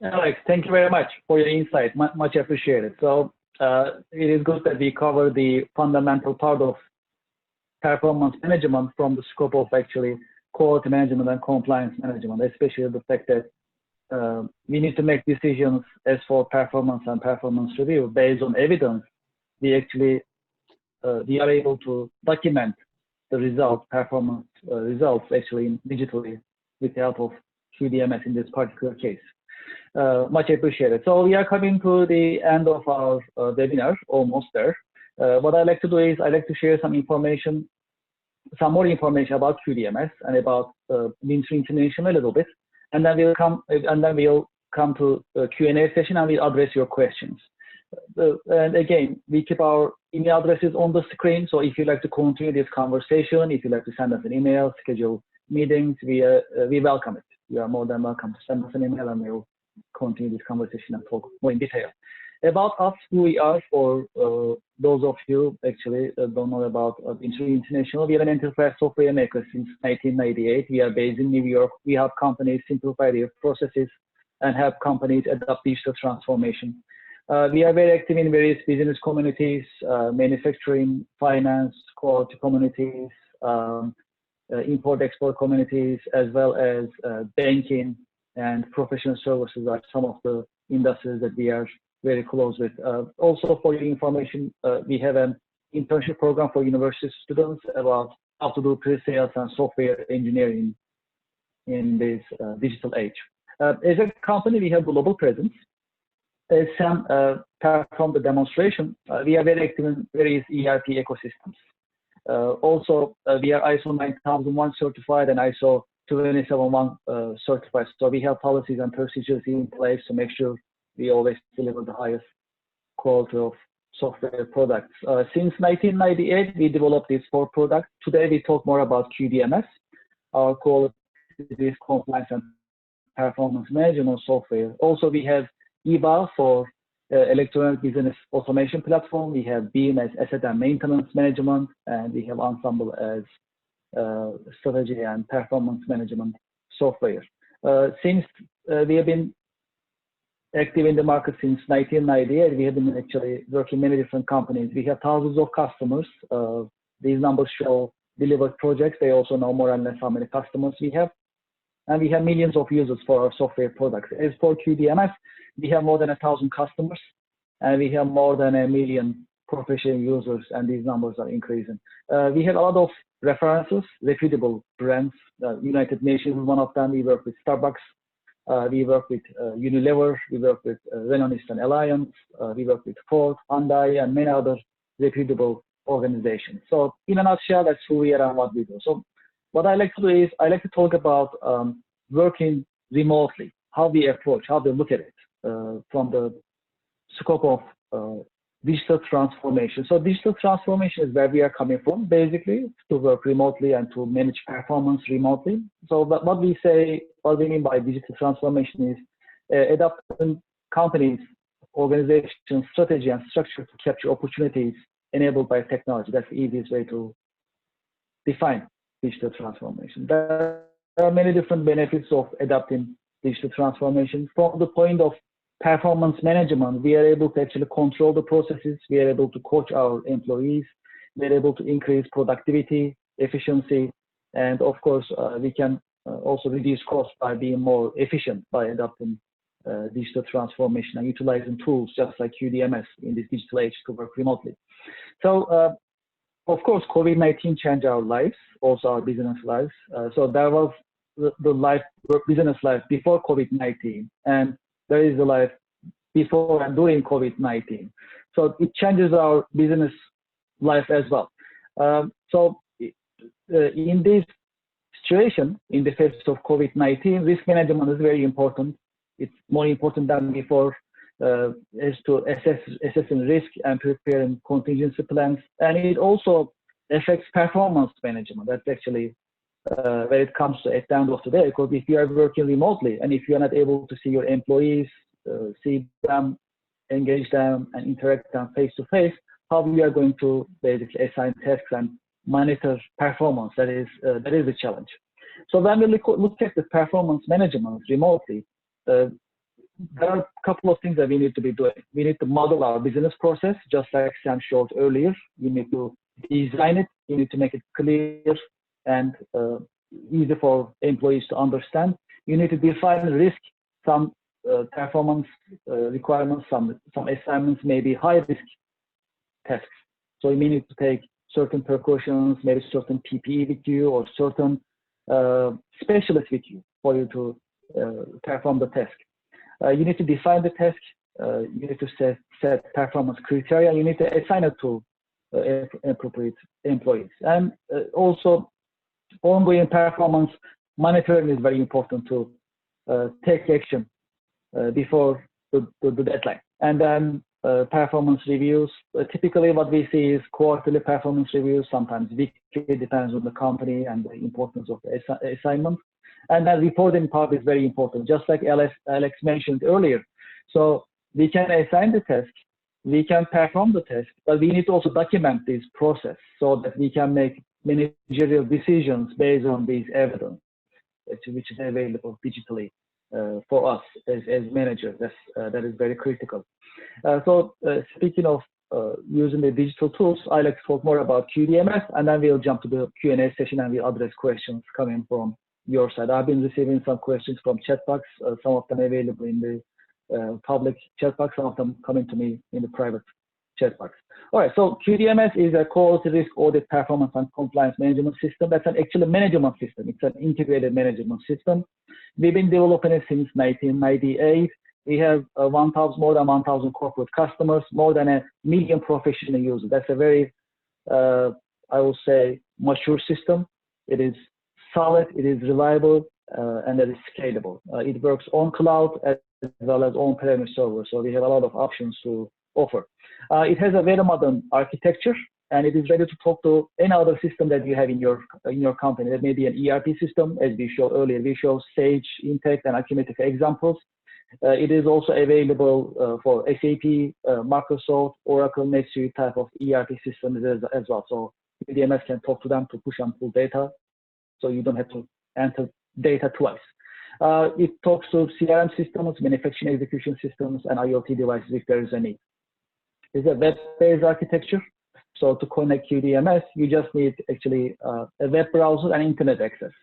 Alex, thank you very much for your insight. Much appreciated. So it is good that we cover the fundamental part of performance management from the scope of actually quality management and compliance management, especially the fact that we need to make decisions as for performance and performance review based on evidence. We actually we are able to document the results, performance results, actually digitally with the help of QDMS in this particular case. Much appreciated. So we are coming to the end of our webinar, almost there. What I'd like to do is I'd like to share some information, some more information about QDMS and about Bimser International a little bit, and then we'll come to the Q&A session and we'll address your questions. And again, we keep our email addresses on the screen. So if you'd like to continue this conversation, if you'd like to send us an email, schedule meetings, we welcome it. You are more than welcome to send us an email, and we'll continue this conversation and talk more in detail. About us, who we are, for those of you actually don't know about Bimser International, we are an enterprise software maker since 1998. We are based in New York. We help companies simplify their processes and help companies adopt digital transformation. We are very active in various business communities, manufacturing, finance, quality communities, import-export communities, as well as banking and professional services are some of the industries that we are very close with. Also, for your information, we have an internship program for university students about how to do pre-sales and software engineering in this digital age. As a company, we have global presence. As Sam from the demonstration, we are very active in various ERP ecosystems. Also, we are ISO 9001 certified and ISO 27001 certified. So we have policies and procedures in place to make sure we always deliver the highest quality of software products. Since 1998, we developed these 4 products. Today, we talk more about QDMS, our quality, compliance, and performance management software. Also, we have EBA for electronic business automation platform. We have BIM as asset and maintenance management, and we have Ensemble as strategy and performance management software. Since we have been active in the market since 1998, we have been actually working many different companies. We have thousands of customers. These numbers show delivered projects. They also know more or less how many customers we have. And we have millions of users for our software products. As for QDMS, we have more than 1,000 customers, and we have more than 1 million professional users, and these numbers are increasing. We have a lot of references, reputable brands. United Nations is one of them. We work with Starbucks. We work with Unilever. We work with Renault-Nissan Alliance. We work with Ford, Hyundai, and many other reputable organizations. So in a nutshell, that's who we are and what we do. So what I like to do is I like to talk about working remotely, how we approach, how we look at it from the scope of digital transformation. So digital transformation is where we are coming from, basically, to work remotely and to manage performance remotely. So what we mean by digital transformation is adapting companies, organizations, strategy, and structure to capture opportunities enabled by technology. That's the easiest way to define digital transformation. There are many different benefits of adapting digital transformation. From the point of performance management, we are able to actually control the processes. We are able to coach our employees. We are able to increase productivity, efficiency, and of course, we can also reduce costs by being more efficient by adopting digital transformation and utilizing tools just like QDMS in this digital age to work remotely. So, of course, COVID-19 changed our lives, also our business lives. So there was the business life before COVID-19, and there is the life before and during COVID-19. So it changes our business life as well. So in this situation, in the face of COVID-19, risk management is very important. It's more important than before as to assessing risk and preparing contingency plans. And it also affects performance management. That's actually where it comes to at the end of the day, because if you are working remotely and if you are not able to see your employees, see them, engage them, and interact them face to face, how we are going to basically assign tasks and monitor performance? That is a challenge. So when we look at the performance management remotely, there are a couple of things that we need to be doing. We need to model our business process, just like Sam showed earlier. You need to design it. You need to make it clear and easy for employees to understand. You need to define risk, some performance requirements, some assignments may be high risk tasks. So you may need to take certain precautions, maybe certain PPE with you or certain specialists with you for you to perform the task. You need to define the task. You need to set performance criteria. You need to assign it to appropriate employees. And also, ongoing performance monitoring is very important to take action before the deadline. And then performance reviews. Typically what we see is quarterly performance reviews, sometimes weekly, depends on the company and the importance of the assignment. And that reporting part is very important, just like Alex mentioned earlier. So we can assign the task, we can perform the task, but we need to also document this process so that we can make managerial decisions based on these evidence, which is available digitally for us as managers. That is very critical. Speaking of using the digital tools, I'd like to talk more about QDMS, and then we'll jump to the Q&A session and we'll address questions coming from your side. I've been receiving some questions from chat box, some of them available in the public chat box, some of them coming to me in the private chat box. All right, so QDMS is a quality risk audit performance and compliance management system. That's an actual management system. It's an integrated management system. We've been developing it since 1998. We have more than 1,000 corporate customers, more than 1 million professional users. That's a very, I will say, mature system. It is solid, it is reliable, and it is scalable. It works on cloud as well as on-premise server, so we have a lot of options to offer. It has a very modern architecture, and it is ready to talk to any other system that you have in your company. That may be an ERP system, as we showed earlier. We show Sage, Intacct, and Acumatica examples. It is also available for SAP, Microsoft, Oracle, NetSuite type of ERP systems as well. So QDMS can talk to them to push and pull data, so you don't have to enter data twice. It talks to CRM systems, manufacturing execution systems, and IoT devices if there is a need. It's a web-based architecture. So to connect QDMS, you just need actually a web browser and internet access.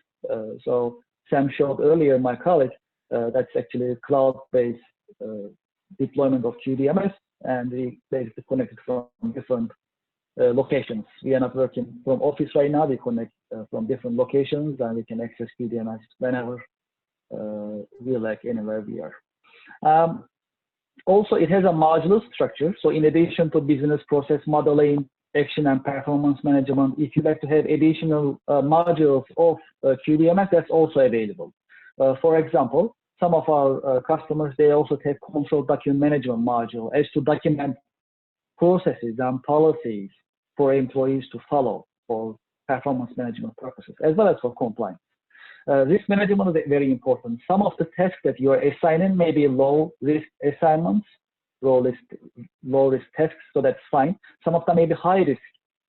So Sam showed earlier, my colleague, that's actually a cloud-based deployment of QDMS, and we basically connect it from different locations. We are not working from office right now. We connect from different locations, and we can access QDMS whenever we like, anywhere we are. Also, it has a modular structure. So in addition to business process modeling, action and performance management, if you like to have additional modules of QDMS, that's also available. For example, some of our customers, they also take control document management module as to document processes and policies for employees to follow for performance management purposes, as well as for compliance. Risk management is very important. Some of the tasks that you are assigning may be low risk assignments, low risk tasks, so that's fine. Some of them may be high risk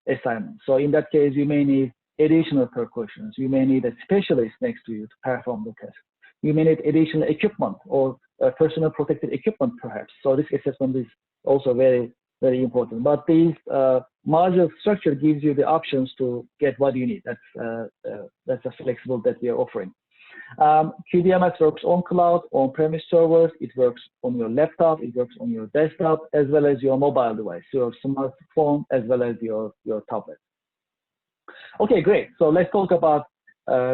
assignments. So in that case, you may need additional precautions. You may need a specialist next to you to perform the task. You may need additional equipment or personal protective equipment, perhaps. So this assessment is also very, very important. But these module structure gives you the options to get what you need. That's a flexible that we are offering. QDMS works on cloud, on-premise servers. It works on your laptop. It works on your desktop, as well as your mobile device, your smartphone, as well as your tablet. Okay, great. So let's talk about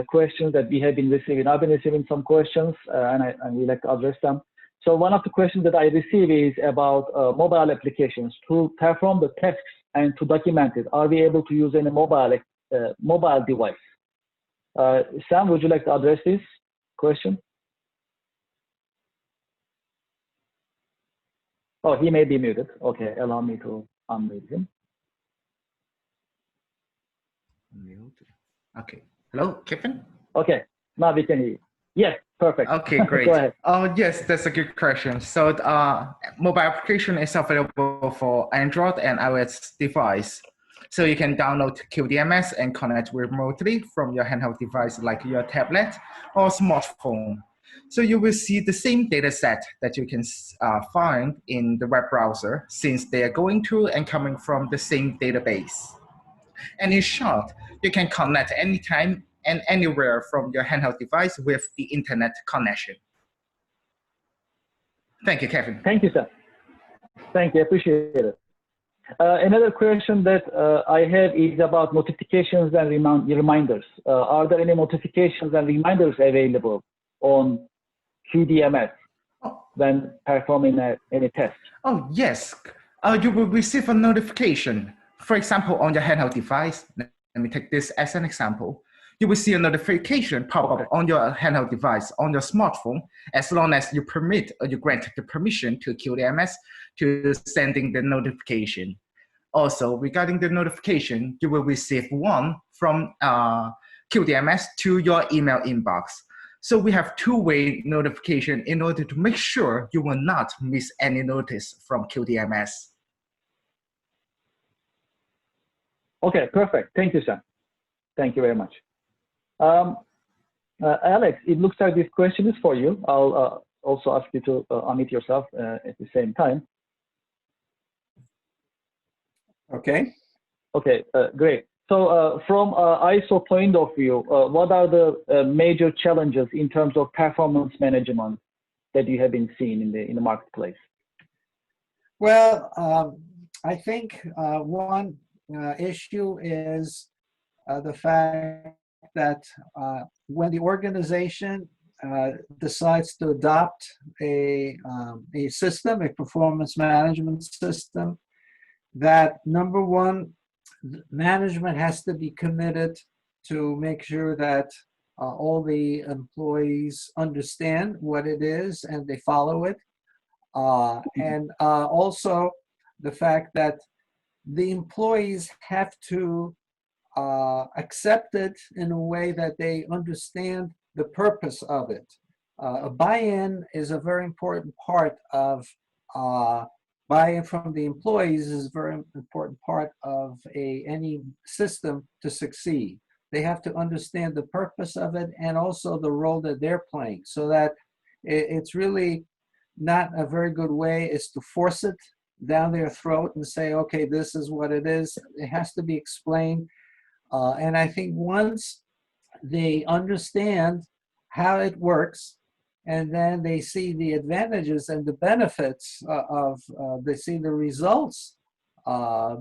questions that we have been receiving. I've been receiving some questions, and we like to address them. So one of the questions that I receive is about mobile applications. To perform the tasks and to document it, are we able to use any mobile device? Sam, would you like to address this question? Oh, he may be muted. Okay, allow me to unmute him. Okay. Hello, Kevin? Okay, now we can hear you. Yes, perfect. Okay, great. Go ahead. Yes, that's a good question. So mobile application is available for Android and iOS device. So you can download QDMS and connect remotely from your handheld device like your tablet or smartphone. So you will see the same data set that you can find in the web browser, since they are going to and coming from the same database. And in short, you can connect anytime and anywhere from your handheld device with the internet connection. Thank you, Kevin. Thank you, sir. Thank you, appreciate it. Another question that I have is about notifications and reminders. Are there any notifications and reminders available on QDMS when performing any test? Oh, yes. You will receive a notification. For example, on your handheld device, let me take this as an example. you will see a notification pop up on your handheld device, on your smartphone, as long as you permit or you grant the permission to QDMS to sending the notification. Also, regarding the notification, you will receive one from QDMS to your email inbox. So we have two-way notification in order to make sure you will not miss any notice from QDMS. Okay, perfect. Thank you, Sam. Thank you very much. Alex, it looks like this question is for you. I'll also ask you to unmute yourself at the same time. Okay. Okay, great. So from ISO point of view, what are the major challenges in terms of performance management that you have been seeing in the marketplace? Well, I think one issue is the fact that when the organization decides to adopt a system, a performance management system, that number one, management has to be committed to make sure that all the employees understand what it is and they follow it. And also the fact that the employees have to accept it in a way that they understand the purpose of it. A buy-in is a very important part of buy-in from the employees is a very important part of any system to succeed. They have to understand the purpose of it and also the role that they're playing, so that it's really not a very good way is to force it down their throat and say, okay, this is what it is. It has to be explained. And I think once they understand how it works, and then they see the advantages and the benefits they see the results,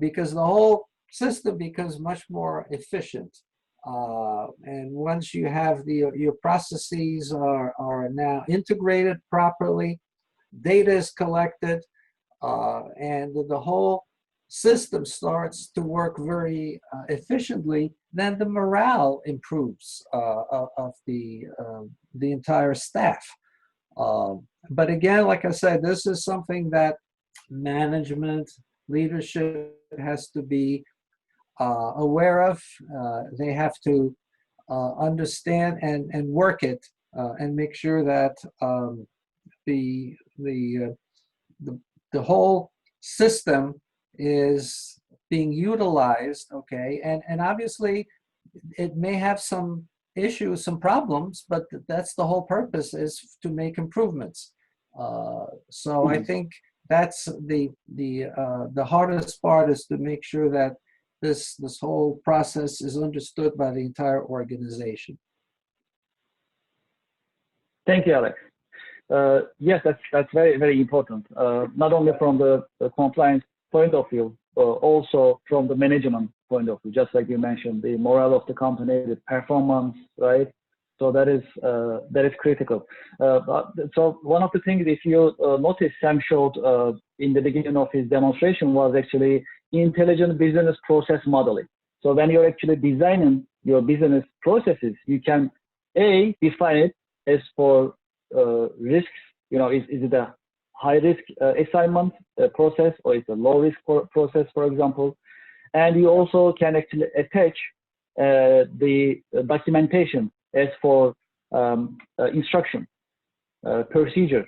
because the whole system becomes much more efficient. And once you have your processes are now integrated properly, data is collected, and the whole system starts to work very efficiently, then the morale improves of the entire staff. But again, like I said, this is something that management, leadership has to be aware of. They have to understand and work it and make sure that the whole system is being utilized, okay? And obviously it may have some issues, some problems, but that's the whole purpose, is to make improvements. So I think that's the hardest part, is to make sure that this whole process is understood by the entire organization. Thank you, Alex. Yes, that's very, very important. Not only from the compliance point of view, also from the management point of view, just like you mentioned, the morale of the company, the performance, right? So that is critical. So one of the things, if you notice, Sam showed in the beginning of his demonstration, was actually intelligent business process modeling. So when you're actually designing your business processes, you can define it as for risks. You know, is it a high risk assignment process, or it's a low risk process, for example? And you also can actually attach the documentation as for instruction, procedure,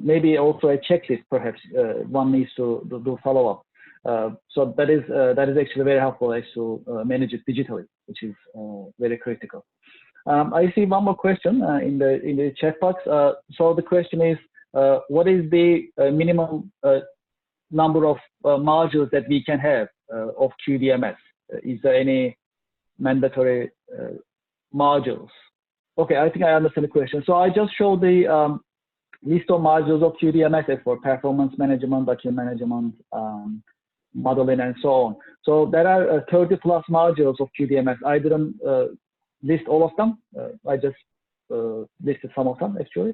maybe also a checklist. Perhaps one needs to do follow up. So that is actually very helpful as to manage it digitally, which is very critical. I see one more question in the chat box. So the question is, what is the minimum number of modules that we can have of QDMS? Is there any mandatory modules? Okay, I think I understand the question. So I just showed the list of modules of QDMS for performance management, document management, modeling, and so on. So there are 30 plus modules of QDMS. I didn't list all of them. I just listed some of them, actually.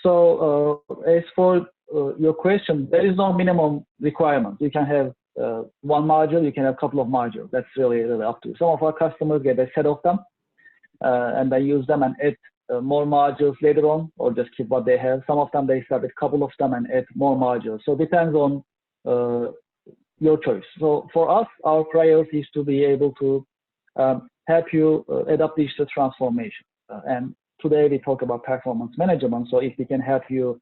So as for your question, there is no minimum requirement. You can have one module, you can have a couple of modules. That's really up to you. Some of our customers get a set of them, and they use them and add more modules later on, or just keep what they have. Some of them they start with a couple of them and add more modules. So it depends on your choice. So for us, our priority is to be able to help you adopt digital transformation. And today we talk about performance management. So if we can help you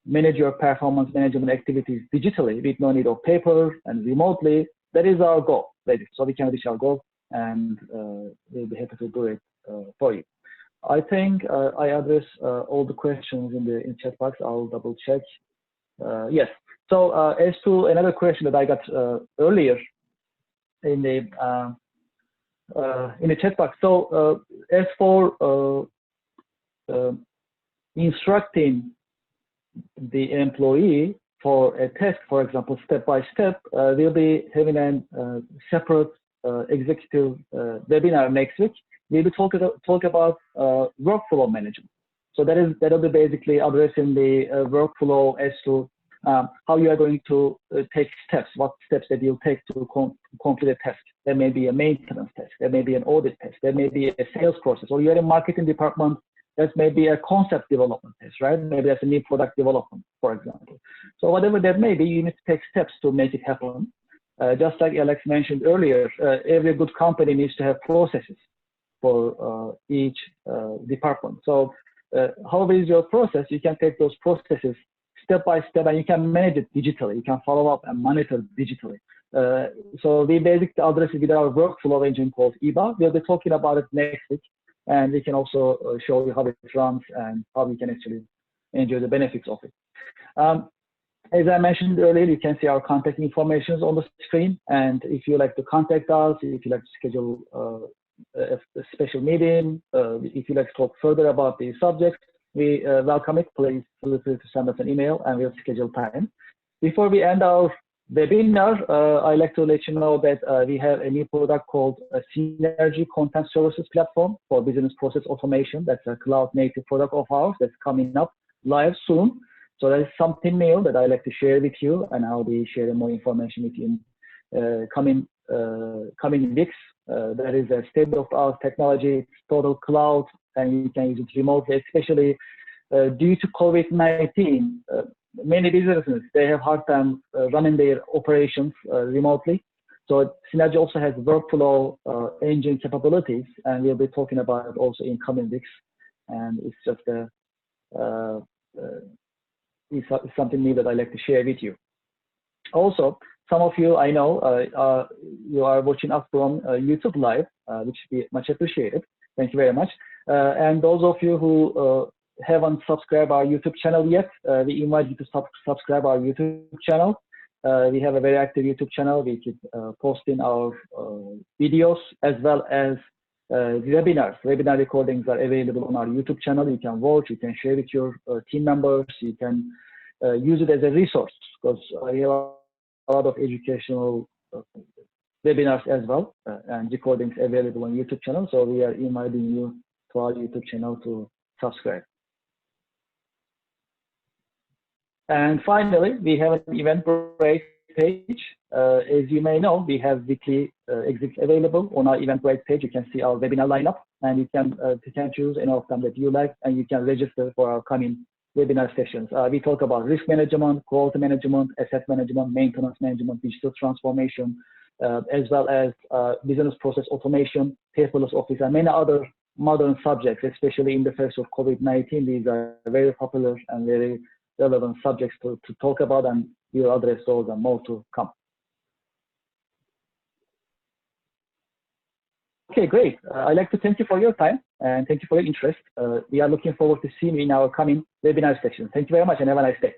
manage your performance management activities digitally with no need of paper and remotely, that is our goal, ladies. So we can reach our goal, and we'll be happy to do it for you. I think I addressed all the questions in the chat box. I'll double check. Yes. So as to another question that I got earlier in the chat box. So as for instructing the employee for a task, for example, step by step, we'll be having a separate executive webinar next week. We'll be talk about workflow management. So that'll be basically addressing the workflow as to how you are going to take steps, what steps that you'll take to complete a task. There may be a maintenance task, there may be an audit task, there may be a sales process, or you're in a marketing department, that may be a concept development test, right? Maybe that's a new product development, for example. So whatever that may be, you need to take steps to make it happen. Just like Alex mentioned earlier, every good company needs to have processes for each department. So however is your process, you can take those processes step by step, and you can manage it digitally. You can follow up and monitor digitally. So we basically address it with our workflow engine called EBA. We'll be talking about it next week. And we can also show you how it runs and how you can actually enjoy the benefits of it. As I mentioned earlier, you can see our contact information on the screen. And if you like to contact us, if you like to schedule a special meeting, if you like to talk further about the subject, we welcome it. Please feel free to send us an email and we'll schedule time. Before we end our webinar, I'd like to let you know that we have a new product called a Synergy Content Services Platform for business process automation. That's a cloud native product of ours that's coming up live soon. So that is something new that I'd like to share with you, and I'll be sharing more information with you in coming weeks. That is a state-of-the-art technology. It's total cloud, and you can use it remotely, especially due to COVID-19. Many businesses, they have hard time running their operations remotely. So Synergy also has workflow engine capabilities, and we'll be talking about it also in coming weeks. And it's just it's something new that I'd like to share with you. Also, some of you, I know, you are watching us from YouTube Live, which would be much appreciated. Thank you very much. And those of you who haven't subscribed our YouTube channel yet, we invite you to subscribe our YouTube channel. We have a very active YouTube channel. We keep posting our videos as well as webinars. Webinar recordings are available on our YouTube channel. You can watch, you can share with your team members, you can use it as a resource, because we have a lot of educational webinars as well, and recordings available on YouTube channel. So we are inviting you to our YouTube channel to subscribe. And finally, we have an Eventbrite page. As you may know, we have weekly exits available on our Eventbrite page. You can see our webinar lineup, and you can choose any of them that you like, and you can register for our coming webinar sessions. We talk about risk management, quality management, asset management, maintenance management, digital transformation, as well as business process automation, paperless office, and many other modern subjects, especially in the face of COVID-19. These are very popular and very relevant subjects to talk about, and we'll address those and more to come. Okay, great. I'd like to thank you for your time and thank you for your interest. We are looking forward to seeing you in our coming webinar section. Thank you very much and have a nice day.